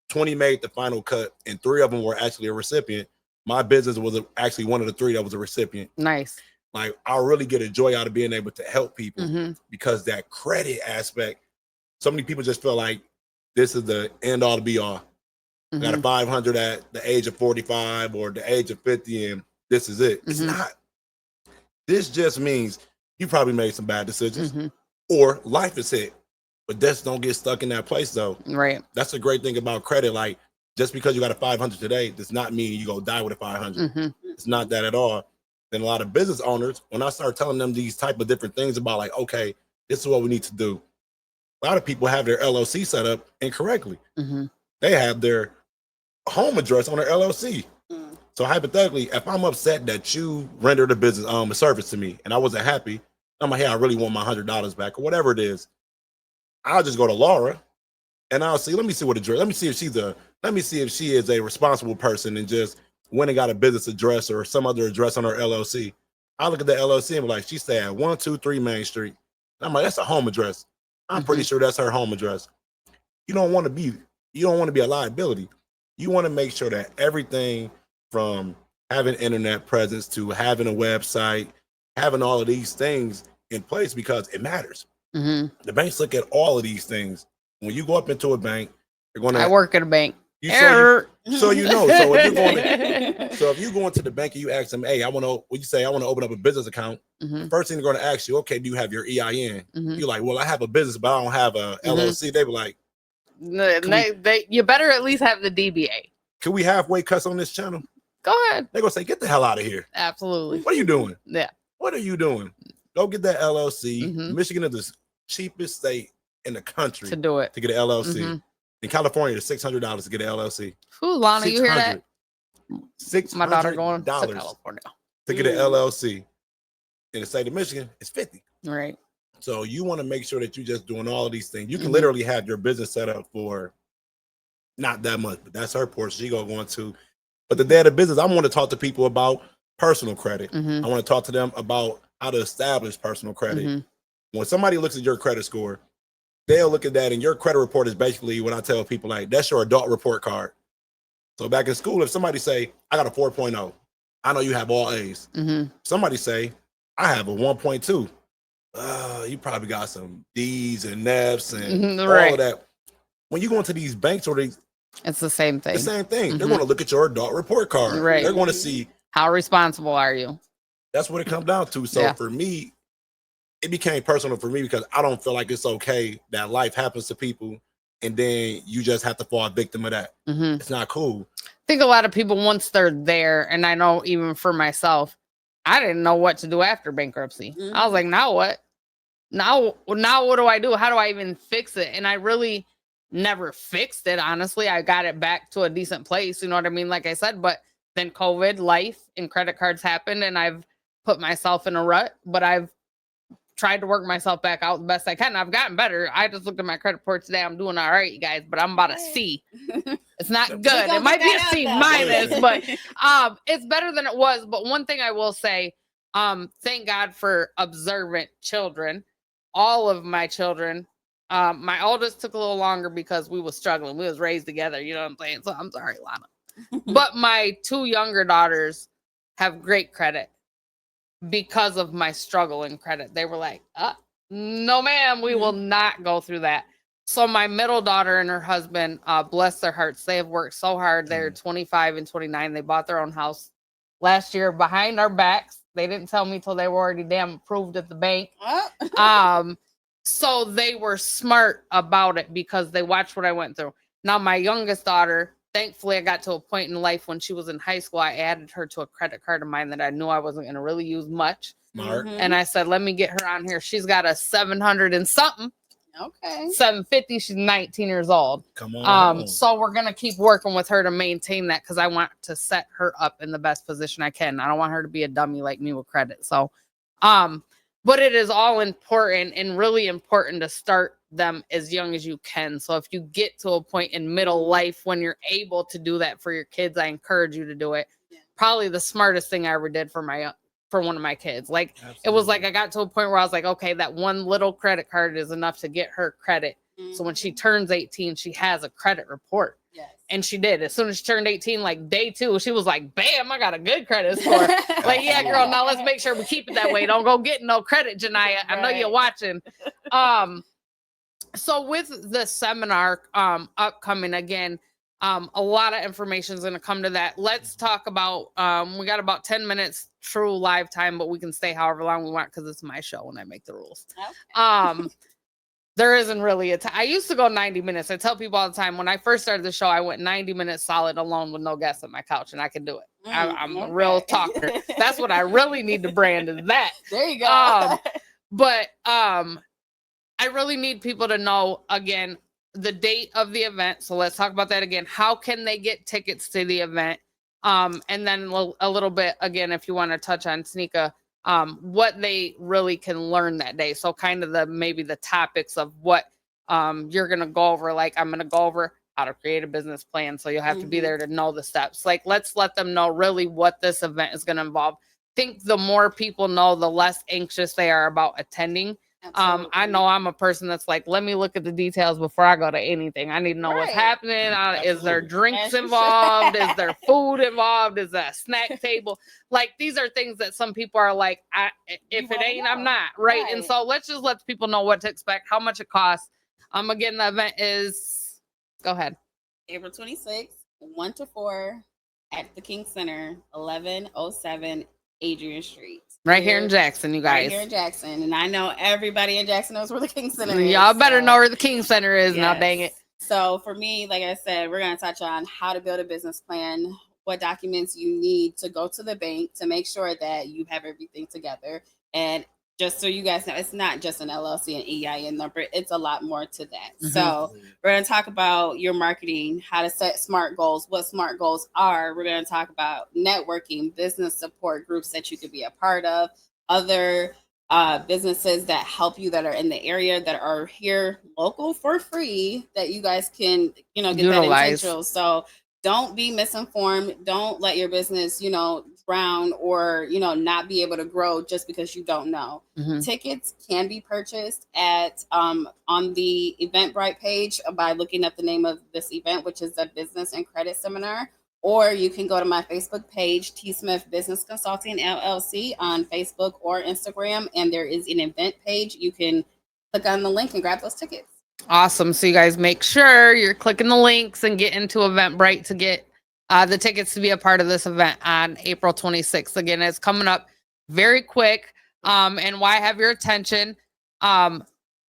20 made the final cut, and 3 of them were actually a recipient. my business was actually one of the 3 that was a recipient. Nice. Like, I really get a joy out of being able to help people Mm-hmm. because that credit aspect, so many people just feel like this is the end all to be all. I got a 500 at the age of 45 or the age of 50, and this is it. It's not. This just means you probably made some bad decisions or life is hit. But just don't get stuck in that place, though. Right. That's a great thing about credit. Like, just because you got a 500 today does not mean you go die with a 500. It's not that at all. Then a lot of business owners, when I start telling them these type of different things about, like, okay, this is what we need to do. A lot of people have their LLC set up incorrectly. They have their home address on their LLC. So hypothetically, if I'm upset that you rendered a business a service to me and I wasn't happy, I'm like, hey, I really want my $100 back or whatever it is. I'll just go to Laura and I'll see. Let me see what address. Let me see if she is a responsible person and just went and got a business address or some other address on her LLC. I look at the LLC and be like, she stay at 123 Main Street. And I'm like, that's a home address. I'm pretty sure that's her home address. You don't want to be a liability. You want to make sure that everything from having internet presence to having a website, having all of these things in place because it matters. The banks look at all of these things. When you go up into a bank, they're going to. I work at a bank. So you know. So if you're going, so if you go into the bank and you ask them, hey, I want to open up a business account. The first thing they're going to ask you, okay, do you have your EIN? You're like, well, I have a business, but I don't have a LLC. They be like, you better at least have the DBA. Can we halfway cuss on this channel? Go ahead. They're gonna say, get the hell out of here. Absolutely. What are you doing? Yeah. What are you doing? Go get that LLC. Michigan is the cheapest state in the country to do it. To get an LLC. In California, it's $600 to get an LLC. Who, Lana, you hear that? $600 My daughter going to California to get an LLC. In the state of Michigan, it's $50. Right. So you want to make sure that you're just doing all of these things. You can literally have your business set up for not that much, but that's her portion. She going to. But the day of the business, I want to talk to people about personal credit. I want to talk to them about how to establish personal credit. When somebody looks at your credit score, they'll look at that, and your credit report is basically what I tell people, like, that's your adult report card. So back in school, if somebody say, I got a 4.0, I know you have all A's. Somebody say, I have a 1.2. You probably got some D's and F's and all of that. When you go into these banks or these, it's the same thing. They're going to look at your adult report card. Right. They're going to see how responsible are you. That's what it comes down to. So for me, it became personal for me because I don't feel like it's okay that life happens to people and then you just have to fall a victim of that. It's not cool. I think a lot of people, once they're there, and I know even for myself, I didn't know what to do after bankruptcy. I was like, now what? Now what do I do? How do I even fix it? And I really never fixed it, honestly. I got it back to a decent place, you know what I mean? Like I said, but then COVID, life, and credit cards happened, and I've put myself in a rut, but I've tried to work myself back out the best I can. I've gotten better. I just looked at my credit report today. I'm doing all right, you guys, but I'm about a C. It's not good. It might be a C minus, but it's better than it was. But one thing I will say, thank God for observant children. All of my children, my oldest took a little longer because we was struggling. We was raised together, you know what I'm saying? So I'm sorry, Lana. But my 2 younger daughters have great credit because of my struggle in credit. They were like, no, ma'am, we will not go through that. So my middle daughter and her husband, bless their hearts, they have worked so hard. They're 25 and 29. They bought their own house last year behind our backs. They didn't tell me till they were already damn approved at the bank. So they were smart about it because they watched what I went through. Now, my youngest daughter, thankfully, I got to a point in life when she was in high school. I added her to a credit card of mine that I knew I wasn't going to really use much. Smart. And I said, let me get her on here. She's got a 700 and something. Okay. 750. She's 19 years old. Come on. So we're going to keep working with her to maintain that because I want to set her up in the best position I can. I don't want her to be a dummy like me with credit. So, but it is all important and really important to start them as young as you can. So if you get to a point in middle life when you're able to do that for your kids, I encourage you to do it. Yeah. Probably the smartest thing I ever did for one of my kids. Like, absolutely. It was like I got to a point where I was like, okay, that one little credit card is enough to get her credit So when she Mhm. turns 18, she has a credit report. Yes. And she did. As soon as she turned 18, like day 2, she was like, bam, I got a good credit score. Like, yeah, girl, now let's make sure we keep it that way. Don't go getting no credit, Janiyah. I know you're Right. watching. So with the seminar upcoming again, a lot of information is going to come to that. Let's talk about we got about 10 minutes true live time, but we can stay however long we want because it's my show and I make the rules. Okay. There isn't really a time. I used to go 90 minutes. I tell people all the time when I first started the show, I went 90 minutes solid alone with no guests on my couch, and I can do it. I'm a real talker. That's what I really need to brand is that. There you go. But I really need people to know again the date of the event. So let's talk about that again. How can they get tickets to the event? And then a little bit again, if you want to touch on Tanika, what they really can learn that day. So kind of maybe the topics of what you're gonna go over. Like I'm gonna go over how to create a business plan. So you'll have to be there to know the steps. Like let's let them know really what this event is gonna involve. I think the more people know, the less anxious they are about attending. I know I'm a person that's like, let me look at the details before I go to anything. I need to know what's happening. Is there drinks involved? Is there food involved? Is there a snack table? Like these are things that some people are like, if it ain't, I'm not. Right. And so let's just let people know what to expect, how much it costs. Again, the event is, go ahead. April 26th, 1 to 4 at the King Center, 1107 Adrian Street. Right here in Jackson, you guys. Right here in Jackson. And I know everybody in Jackson knows where the King Center is. Y'all better know where the King Center is now, dang it. So for me, like I said, we're going to touch on how to build a business plan, what documents you need to go to the bank to make sure that you have everything together. And just so you guys know, it's not just an LLC and EIN number. It's a lot more to that. Mhm. So we're going to talk about your marketing, how to set SMART goals, what SMART goals are. We're going to talk about networking, business support groups that you could be a part of, other businesses that help you that are in the area that are here local for free that you guys can, get that intentional. So don't be misinformed. Don't let your business, drown or, not be able to grow just because you don't know. Mhm. Tickets can be purchased at on the Eventbrite page by looking up the name of this event, which is the Business and Credit Seminar. Or you can go to my Facebook page, T. Smith Business Consulting LLC on Facebook or Instagram. And there is an event page. You can click on the link and grab those tickets. Awesome. So you guys make sure you're clicking the links and get into Eventbrite to get the tickets to be a part of this event on April 26th. Again, it's coming up very quick. And why have your attention?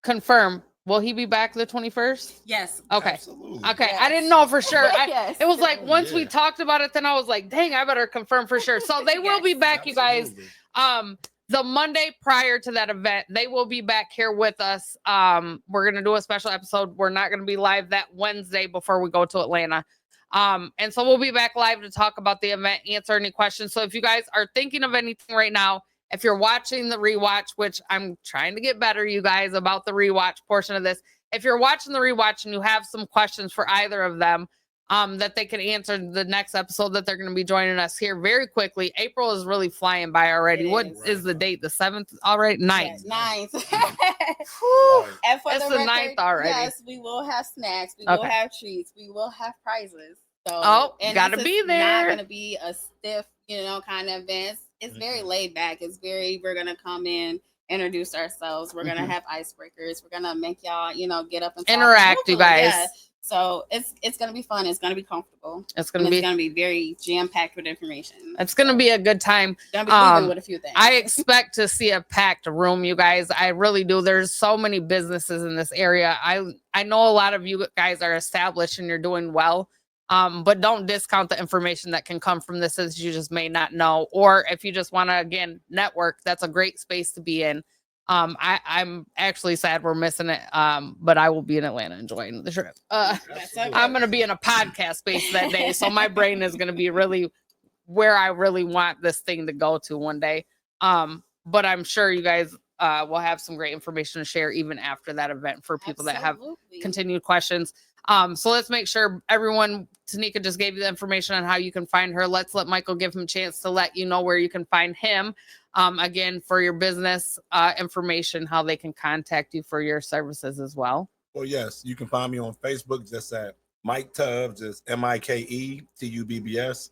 Confirm. Will he be back the 21st? Yes. Okay. Absolutely. Okay. Yes. I didn't know for sure. Yes. It was like once we talked about it, then I was like, dang, I better confirm for sure. So they will be back, you guys. The Monday prior to that event, they will be back here with us. We're going to do a special episode. We're not going to be live that Wednesday before we go to Atlanta. And so we'll be back live to talk about the event, answer any questions. So if you guys are thinking of anything right now, if you're watching the rewatch, which I'm trying to get better, you guys, about the rewatch portion of this. If you're watching the rewatch and you have some questions for either of them, that they can answer the next episode that they're going to be joining us here very quickly. April is really flying by already. What is the date? The 7th? All right, 9th. 9th. And for it's the 9th already. Yes, we will have snacks. We will have treats. We will have prizes. So, gotta be there. It's not going to be a stiff, kind of event. It's very laid back. We're going to come in, introduce ourselves. We're going to have icebreakers. We're going to make y'all, get up and talk. Interact, you guys. Yeah. So it's going to be fun. It's going to be comfortable. It's going to be very jam-packed with information. It's going to be a good time. Going to be moving with a few things. I expect to see a packed room, you guys. I really do. There's so many businesses in this area. I know a lot of you guys are established and you're doing well. But don't discount the information that can come from this as you just may not know. Or if you just want to, again, network, that's a great space to be in. I'm actually sad we're missing it. But I will be in Atlanta enjoying the trip. I'm going to be in a podcast space that day. So my brain is going to be really where I really want this thing to go to one day. But I'm sure you guys will have some great information to share even after that event for people that have continued questions. So let's make sure everyone, Tanika just gave you the information on how you can find her. Let's let Michael give him a chance to let you know where you can find him. Again, for your business information, how they can contact you for your services as well. Well, yes, you can find me on Facebook just at Mike Tubbs, just MikeTubbs.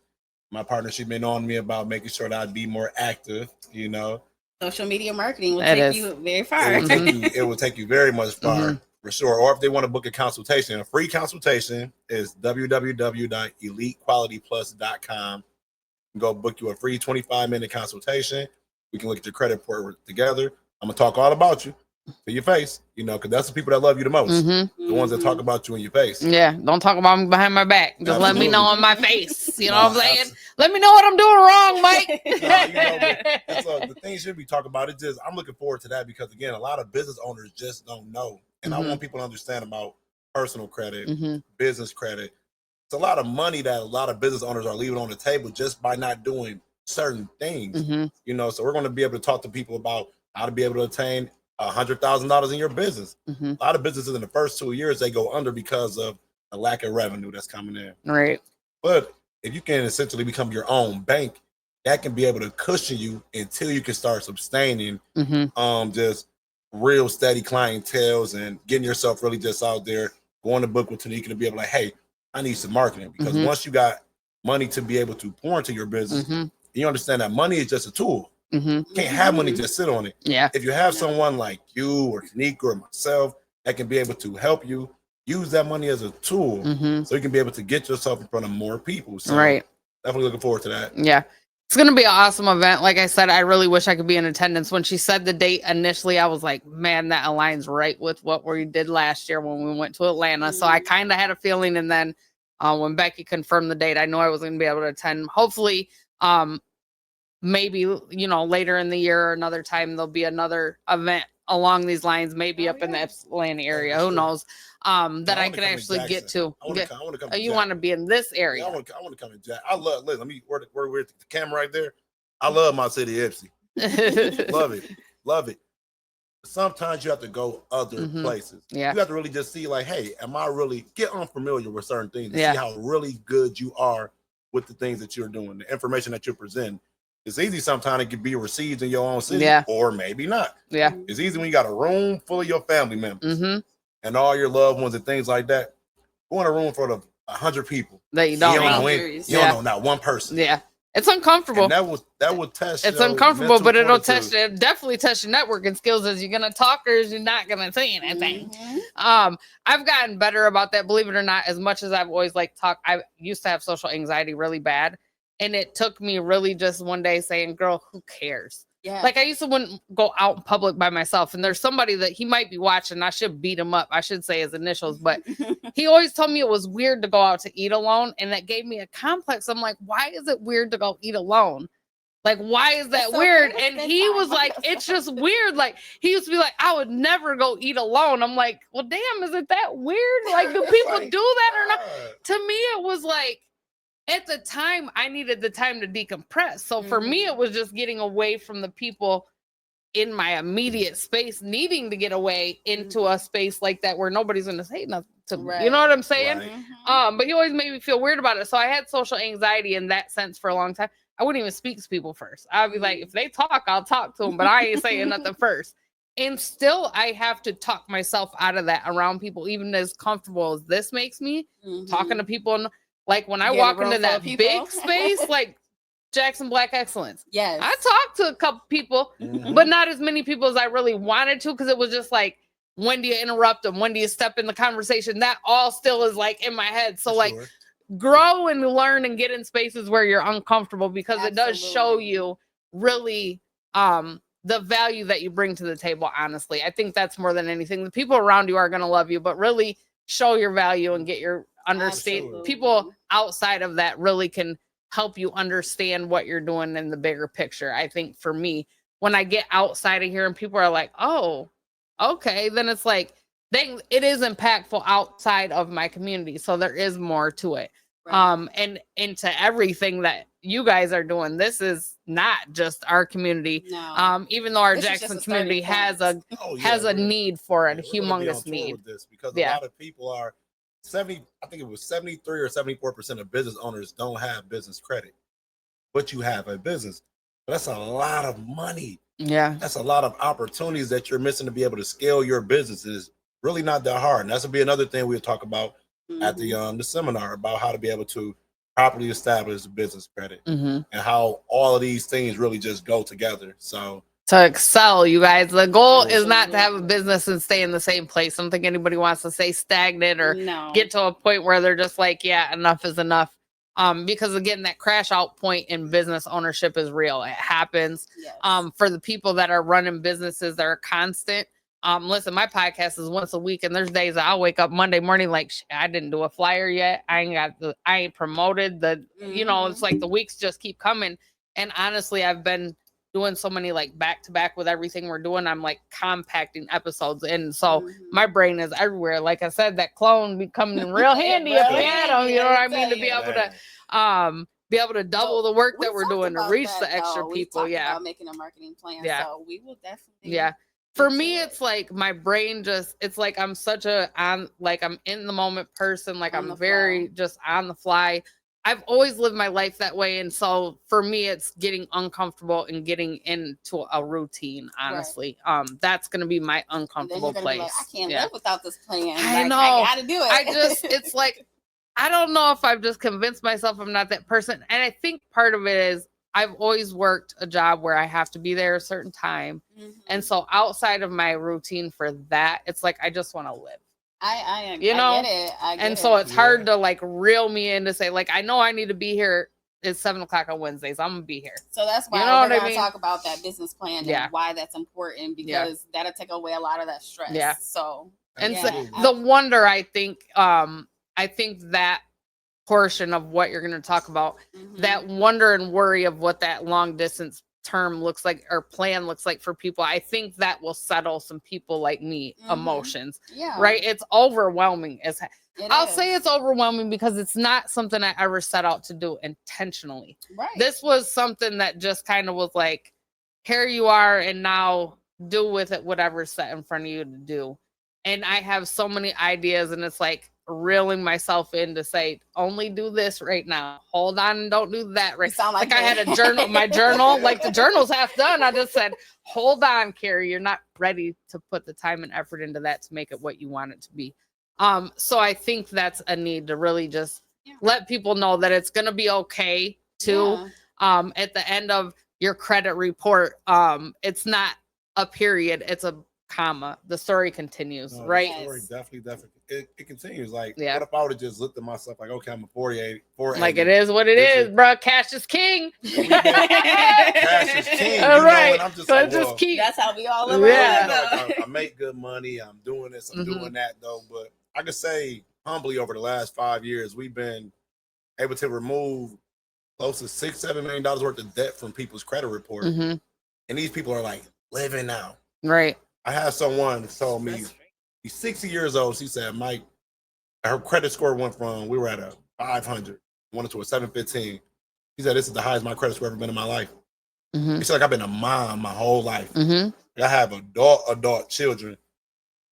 My partnership been on me about making sure that I'd be more active, Social media marketing will It take is. you very far. It will take you very much far Mhm. for sure. Or if they want to book a consultation, a free consultation is www.elitequalityplus.com. Go book you a free 25-minute consultation. We can look at your credit report together. I'm gonna talk all about you to your face, because that's the people that love you the most. Mhm. The ones that talk about you in your face. Yeah, don't talk about me behind my back. Just let me know Absolutely. in my face. You know Nah, what I'm saying? Let me know what I'm doing wrong, Mike. The things should be talked about. It's just I'm looking forward to that because again, a lot of business owners just don't know, and I want people to understand about personal credit, business credit. It's a lot of money that a lot of business owners are leaving on the table just by not doing certain things. So we're going to be able to talk to people about how to be able to attain $100,000 in your business. A lot of businesses in the first 2 years they go under because of the lack of revenue that's coming in. Right. But if you can essentially become your own bank, that can be able to cushion you until you can start sustaining just real steady clientels and getting yourself really just out there, going to book with Tanika to be able to, hey, I need some marketing. Because once you got money to be able to pour into your business, you understand that money is just a tool. You can't have money just sit on it. Yeah. If you have someone like you or Tanika or myself that can be able to help you use that money as a tool so you can be able to get yourself in front of more people. So Right. definitely looking forward to that. Yeah. It's going to be an awesome event. Like I said, I really wish I could be in attendance. When she said the date initially, I was like, man, that aligns right with what we did last year when we went to Atlanta. So I kind of had a feeling. And then when Becky confirmed the date, I knew I was going to be able to attend. Hopefully, maybe, later in the year or another time, there'll be another event along these lines, maybe up in the Ypsilanti area. Who knows? That I could actually get to. I want to come. You want to be in this area? Yeah, I want to come in Jack. I love. Listen, let me where the camera right there. I love my city, Ypsi. Love it. Sometimes you have to go other places. Yeah. You have to really just see, like, hey, am I really get unfamiliar with certain things and see how really good you are with the things that you're doing, the information that you're presenting. It's easy sometimes it can be received in your own city, or maybe not. Yeah. It's easy when you got a room full of your family members and all your loved ones and things like that. Go in a room full of 100 people that you don't know. You don't know not one person. Yeah. It's uncomfortable. And that would test. It's uncomfortable, but it'll test it. Definitely test your networking skills. Is you're gonna talk or is you're not gonna say anything? I've gotten better about that. Believe it or not, as much as I've always talk, I used to have social anxiety really bad, and it took me really just one day saying, "Girl, who cares?" Yeah. I used to wouldn't go out in public by myself, and there's somebody that he might be watching. I should beat him up. I should say his initials, but he always told me it was weird to go out to eat alone, and that gave me a complex. I'm like, why is it weird to go eat alone? Why is that weird? And he was like, it's just weird. He used to be like, I would never go eat alone. I'm like, well, damn, is it that weird? Do people do that or not? To me, it was at the time, I needed the time to decompress. So for me, it was just getting away from the people in my immediate space, needing to get away into a space like that where nobody's going to say nothing to me. You know what I'm saying? Right. But he always made me feel weird about it. So I had social anxiety in that sense for a long time. I wouldn't even speak to people first. I'd be like, if they talk, I'll talk to them, but I ain't saying nothing first. And still, I have to talk myself out of that around people, even as comfortable as this makes me, talking to people. When I walk into that big space, Jackson Black Excellence. Yes. I talked to a couple people, but not as many people as I really wanted to, because it was just when do you interrupt them? When do you step in the conversation? That all still is in my head. So grow and learn and get in spaces where you're uncomfortable, because it does show you really the value that you bring to the table. Honestly, I think that's more than anything. The people around you are going to love you, but really show your value and get your understand. People outside of that really can help you understand what you're doing in the bigger picture. I think for me, when I get outside of here and people are like, oh, okay, then it's it is impactful outside of my community. So there is more to it. Right. And into everything that you guys are doing. This is not just our community. No. Even though our Jackson community has a need for it, a humongous need. With this because a lot of people are 73 or 74% of business owners don't have business credit, but you have a business. But that's a lot of money. Yeah. That's a lot of opportunities that you're missing to be able to scale your businesses really not that hard. And that's gonna be another thing we'll talk about at Mhm. the seminar about how to be able to properly establish business credit Mm-hmm. and how all of these things really just go together. So To excel, you guys. The goal is not to have a Absolutely. business and stay in the same place. I don't think anybody wants to stay stagnant or No. get to a point where they're just like, yeah, enough is enough. Because again, that crash out point in business ownership is real. It happens. Yes. For the people that are running businesses that are constant. Listen, my podcast is once a week, and there's days I'll wake up Monday morning like I didn't do a flyer yet. I ain't promoted the, it's like the weeks just keep coming. And honestly, I've been doing so many like back to back with everything we're doing. I'm like compacting episodes, and so my brain is everywhere. Like I said, that clone becoming real handy if we had them. You know what I mean? To be able to be able to double the work that we're doing to reach the extra people. Yeah, about making a marketing plan. Yeah. So we will definitely. Yeah. For me, it's like my brain it's like I'm such I'm in the moment person. Like On I'm the very just on the fly. I've always lived my life that way. And so for me, it's getting uncomfortable and getting into a routine, honestly. That's going to be my And then uncomfortable you're gonna place. be like, I can't live without this plan. I Like, know. I gotta do it. It's like, I don't know if I've just convinced myself I'm not that person. And I think part of it is I've always worked a job where I have to be there a certain time. Mhm. And so outside of my routine for that, it's like, I just want to live. I You know? I get it. I get And so it. it's hard to like reel me in to say, like, I know I need to be here. It's 7:00 on Wednesdays. I'm gonna be here. So that's why You know we're what I gonna mean? talk about that business plan Yeah. and why that's important, because that'll take away a lot of that stress. Yeah. So And yeah, so the wonder, I think that portion of what you're gonna talk about, Mhm. that wonder and worry of what that long distance term looks like or plan looks like for people, I think that will settle some people like me Mhm. emotions. Yeah. Right? It's overwhelming as I'll say is. it's overwhelming because it's not something I ever set out to do intentionally. Right. This was something that just kind of was like, here you are, and now do with it whatever's set in front of you to do. And I have so many ideas, and it's like reeling myself in to say, only do this right now. Hold on and don't do that right. You sound Like like I had me. a journal, my journal, like the journal's half done. I just said, hold on, Carrie, you're not ready to put the time and effort into that to make it what you want it to be. So I think that's a need to really just let people know that it's going to be okay too. Yeah. At the end of your credit report, it's not a period, it's a comma. The story continues, no, right? The story definitely. It continues. Like, Yeah. what if I would have just looked at myself like, okay, I'm a 480. Like it is what it is, bro. Cash is king. Cash is king. All right. And I'm just So like, just well, keep. That's how we all live. Yeah. Our lives, like, I make good money. I'm doing this. I'm Mhm. doing that, though. But I can say humbly, over the last 5 years, we've been able to remove close to $6-7 million worth of debt from people's credit report, Mhm. and these people are like living now. Right. I had someone told me he's 60 years old. She said, Mike, her credit score went from, we were at a 500, went to a 715. She said, this is the highest my credit score ever been in my life. Mhm. She said, like, I've been a mom my whole life. Mhm. I have adult children,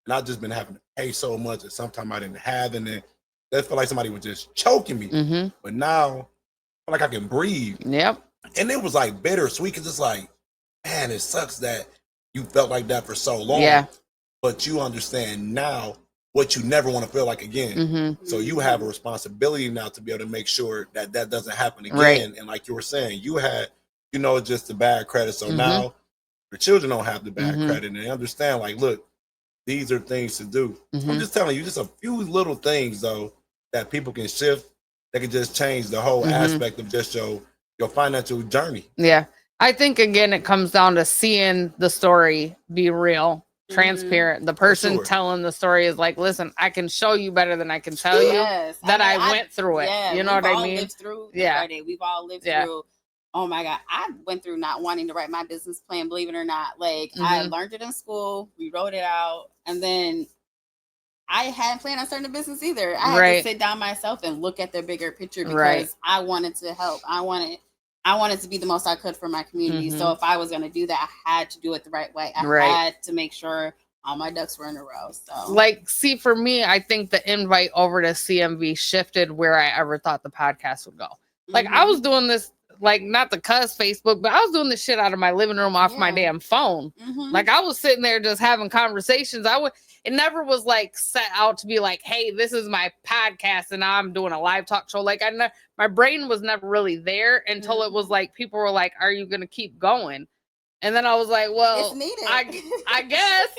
and I've just been having to pay so much that sometimes I didn't have, and then that felt like somebody was just choking me. Mhm. But now, I feel like I can breathe. Yep. And it was like bittersweet, because it's like, man, it sucks that you felt like that for so long. Yeah. But you understand now what you never want to feel like again. Mhm. So you have a responsibility now to be able to make sure that that doesn't happen again. Right. And like you were saying, you had, just the bad credit. So Mhm. now your children don't have the bad Mhm. credit, and they understand, like, look, these are things to do. I'm Mhm. just telling you, just a few little things though that people can shift that can just change the whole Mhm. aspect of just your financial journey. Yeah. I think again it comes down to seeing the story be real, transparent. The person sure. telling the story is like, listen, I can show you better than I can tell you Yes. that I mean, I went through it. Yeah, You know we've what I all mean? lived through the Yeah. Friday. We've all lived Yeah. through. Oh my God, I went through not wanting to write my business plan. Believe it or not, like I Mhm. learned it in school. We wrote it out, and then I hadn't planned on starting a business either. I had Right. to sit down myself and look at the bigger picture, because Right. I wanted to help. I wanted to be the most I could for my community. Mhm. So if I was going to do that, I had to do it the right way. I Right. had to make sure all my ducks were in a row. So Like, see, for me, I think the invite over to CMV shifted where I ever thought the podcast would go. Like, I Mhm. was doing this like not the cuss Facebook, but I was doing the shit out of my living room off my damn phone. Like I was sitting there just having conversations. It never was like set out to be like, hey, this is my podcast and now I'm doing a live talk show. Like my brain was never really there until it was like people were like, are you gonna keep going? And then I was like, well, I guess.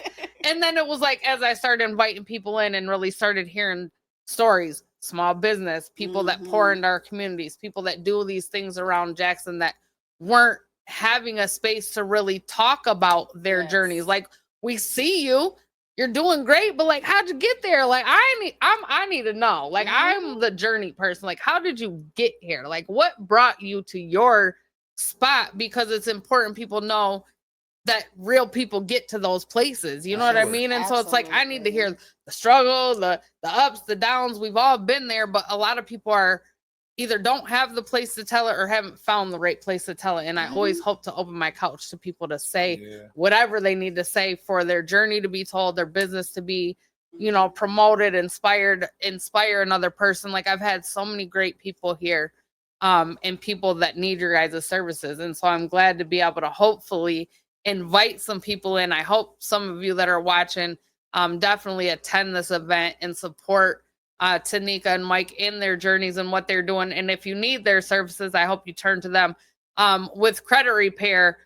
And then it was like, as I started inviting people in and really started hearing stories, small business, people that pour into our communities, people that do these things around Jackson that weren't having a space to really talk about their journeys. Like, we see you're doing great, but like, how'd you get there? Like, I need to know. Like, I'm the journey person. Like, how did you get here? Like, what brought you to your spot? Because it's important people know that real people get to those places. You know what I mean? And so it's like, I need to hear the struggle, the ups, the downs. We've all been there, but a lot of people are either don't have the place to tell it or haven't found the right place to tell it. And I always hope to open my couch to people to say whatever they need to say for their journey to be told, their business to be, you know, promoted, inspire another person. Like, I've had so many great people here, and people that need your guys' services. And so I'm glad to be able to hopefully invite some people in. I hope some of you that are watching definitely attend this event and support Tanika and Mike in their journeys and what they're doing. And if you need their services, I hope you turn to them. With credit repair,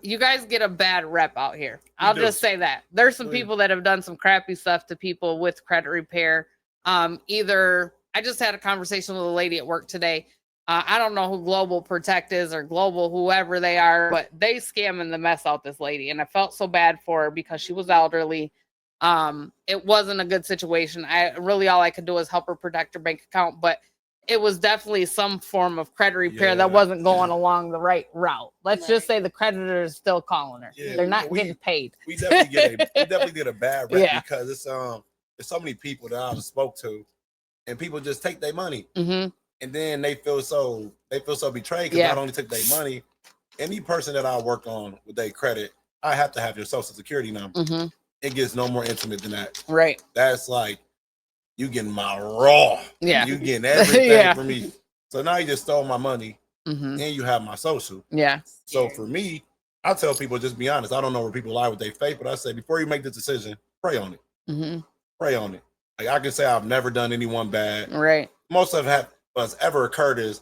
you guys get a bad rep out here. I'll just say that. There's some people that have done some crappy stuff to people with credit repair. Either I just had a conversation with a lady at work today. I don't know who Global Protect is or Global, whoever they are, but they scamming the mess out this lady. And I felt so bad for her because she was elderly. It wasn't a good situation. All I could do was help her protect her bank account, but it was definitely some form of credit repair that wasn't going along the right route. Let's just say the creditor is still calling her. They're not getting paid. We definitely get a bad rep because it's there's so many people that I've spoke to, and people just take their money. And then they feel so betrayed because not only took their money, any person that I work on with their credit, I have to have your social security number. It gets no more intimate than that. Right. That's like, you getting my raw. Yeah. You getting everything from me. So now you just stole my money and you have my social. Yeah. So for me, I tell people, just be honest. I don't know where people lie with their faith, but I say, before you make this decision, pray on it. Pray on it. Like, I can say I've never done anyone bad. Right. Most of what's ever occurred is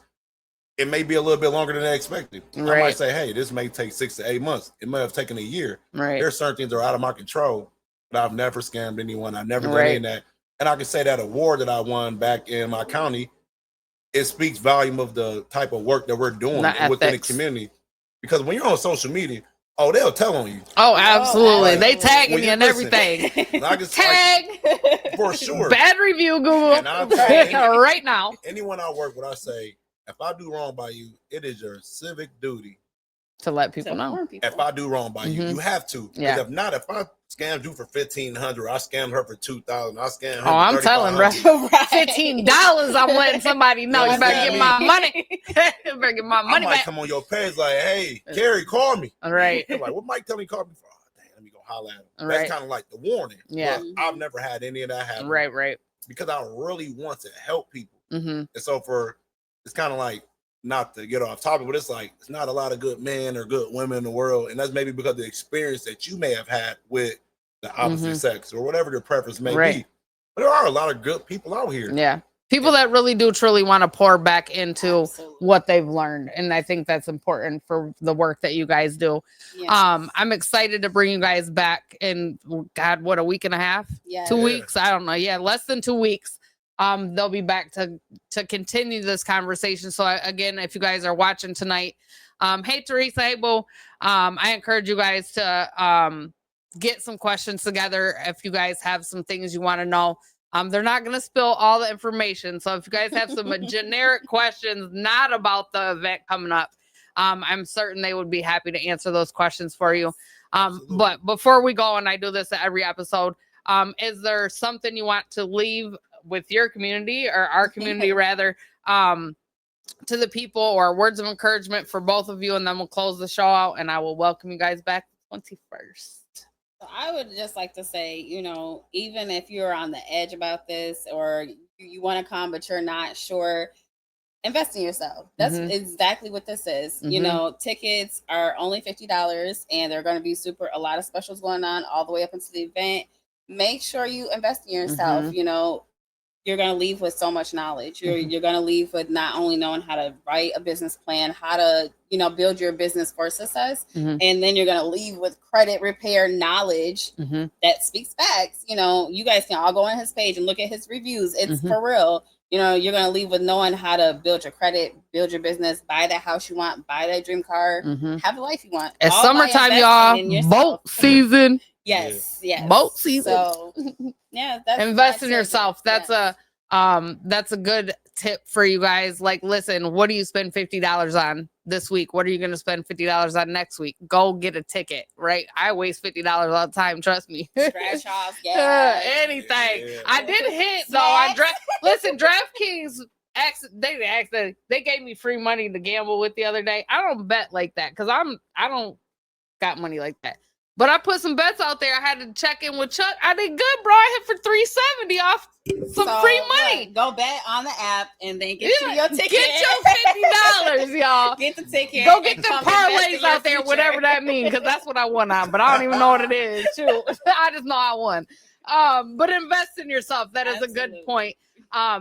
it may be a little bit longer than they expected. Right. I might say, hey, this may take 6 to 8 months. It may have taken a year. Right. There's certain things that are out of my control, but I've never scammed anyone. I've never done any of that. And I can say that award that I won back in my county, it speaks volume of the type of work that we're doing within the community. Because when you're on social media, they'll tell on you. Oh, absolutely. Like, they tagging you and everything. I can tag for sure. Bad review, Google. And I'll right now. Anyone I work with, I say, if I do wrong by you, it is your civic duty to let people know. If I do wrong by you, you have to. Yeah. If not, if I scammed you for $1,500, I scammed her for $2,000. I scammed her. I'm telling, bro. $15. I'm letting somebody know. You better get my money. You better get my money back. I might come on your page like, hey, Carrie, call me. All right. Like, what Mike tell me call me for? Oh, dang, let me go holler at him. That's kind of like the warning. Yeah. But I've never had any of that happen. Right, right. Because I really want to help people. And so it's kind of like, not to get off topic, but it's like, it's not a lot of good men or good women in the world. And that's maybe because of the experience that you may have had with the opposite sex or whatever your preference may be. But there are a lot of good people out here. Yeah. People that really do truly want to pour back into what they've learned. And I think that's important for the work that you guys do. Yes. I'm excited to bring you guys back in, God, what, a week and a half? 2 weeks? I don't know. Yeah, less than 2 weeks. They'll be back to continue this conversation. So again, if you guys are watching tonight, hey Teresa, hey Bo, I encourage you guys to get some questions together. If you guys have some things you want to know, they're not going to spill all the information. So if you guys have some generic questions, not about the event coming up, I'm certain they would be happy to answer those questions for you. But before we go, and I do this at every episode, is there something you want to leave with your community, or our community rather, to the people, or words of encouragement for both of you? And then we'll close the show out and I will welcome you guys back 21st. So I would just like to say, even if you're on the edge about this, or you want to come but you're not sure, invest in yourself. That's Mhm. exactly what this is. You Mhm. know, tickets are only $50 and they're going to be a lot of specials going on all the way up into the event. Make sure you invest in yourself. Mhm. You know, you're going to leave with so much knowledge. Mhm. You're going to leave with not only knowing how to write a business plan, how to, you know, build your business for success. Mhm. And then you're going to leave with credit repair knowledge Mhm. that speaks facts. You know, you guys can all go on his page and look at his reviews. It's Mhm. for real. You know, you're going to leave with knowing how to build your credit, build your business, buy that house you want, buy that dream car, Mhm. have the life you want. It's All by summertime, investing in y'all. yourself. Boat season. Yes, yes. Boat season. So, yeah, that's Invest in it. yourself. That's Yes. that's a good tip for you guys. Like, listen, what do you spend $50 on this week? What are you gonna spend $50 on next week? Go get a ticket, right? I waste $50 all the time, trust me. Scratch off, yeah. Anything. Yeah. I did hit though on listen, DraftKings they gave me free money to gamble with the other day. I don't bet like that because I don't got money like that. But I put some bets out there. I had to check in with Chuck. I did good, bro. I hit for $370 off some free money. Look, go bet on the app and then get you your ticket. Get your $50, y'all. Get the ticket. Go get and the come invest in parlays your out there, future. whatever that means, because that's what I won on. But I don't even know what it is. Shoot. I just know I won. But invest in yourself. That is a good Absolutely. point.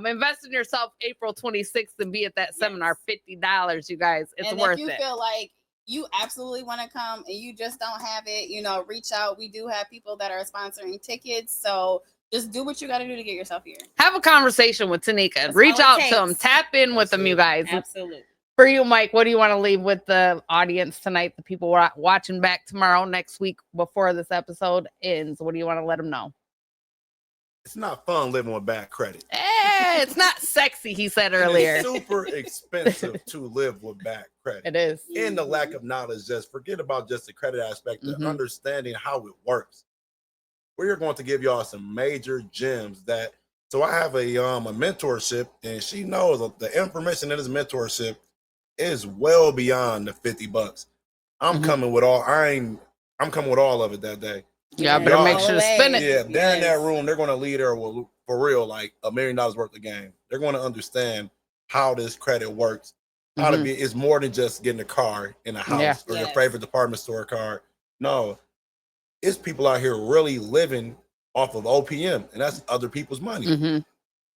Invest in yourself April 26th and be at that seminar. $50, you guys. It's and worth if you it. feel like you absolutely want to come and you just don't have it, you know, reach out. We do have people that are sponsoring tickets. So just do what you got to do to get yourself here. Have a conversation with Tanika. That's Reach all out it to them. takes. Tap in with them, you guys. Absolutely. For you, Mike, what do you want to leave with the audience tonight? The people watching back tomorrow, next week, before this episode ends. What do you want to let them know? It's not fun living with bad credit. It's not sexy, he said earlier. It's super expensive to live with bad credit. It is. And the lack of knowledge, just forget about just the credit aspect, the Mhm. understanding how it works. We're going to give y'all some major gems that. So I have a mentorship, and she knows the information in this mentorship is well beyond the $50. I'm Mhm. coming with I'm coming with all of it that day. Yeah, better make Y'all- sure to spend it. Yeah, they're in that room. They're going to lead her with, for real, like $1 million worth of game. They're going to understand how this credit works. How to Mhm. be. It's more than just getting a car in a house Yeah. or your Yes. favorite department store car. No, it's people out here really living off of OPM, and that's other people's money. Mhm.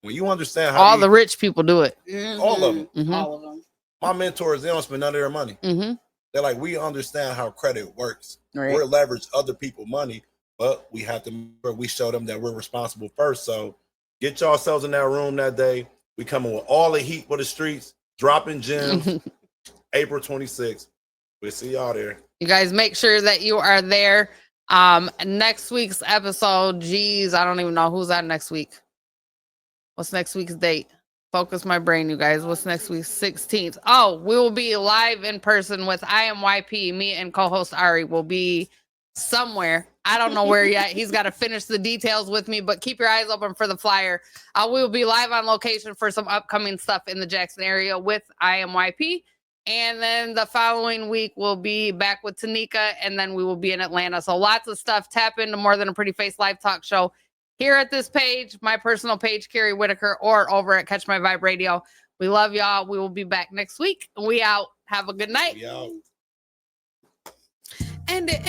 When you understand how All the rich people do it. all of them, Mhm. All of them. my mentors, they don't spend none of their money. Mm-hmm. They're like, we understand how credit works. Right. We're leverage other people's money, but we have to remember we show them that we're responsible first. So get yourselves in that room that day. We coming with all the heat for the streets, dropping gems. April 26th. We'll see y'all there. You guys make sure that you are there. Next week's episode, geez, I don't even know who's on next week. What's next week's date? Focus my brain, you guys. What's next week? 16th. Oh, we will be live in person with IMYP. Me and co-host Ari will be somewhere. I don't know where yet. He's got to finish the details with me, but keep your eyes open for the flyer. We will be live on location for some upcoming stuff in the Jackson area with IMYP. And then the following week, we'll be back with Tanika, and then we will be in Atlanta. So lots of stuff. Tap into More Than a Pretty Face live talk show here at this page, my personal page, Carrie Whitaker, or over at Catch My Vibe Radio. We love y'all. We will be back next week. We out. Have a good night. We out. End it.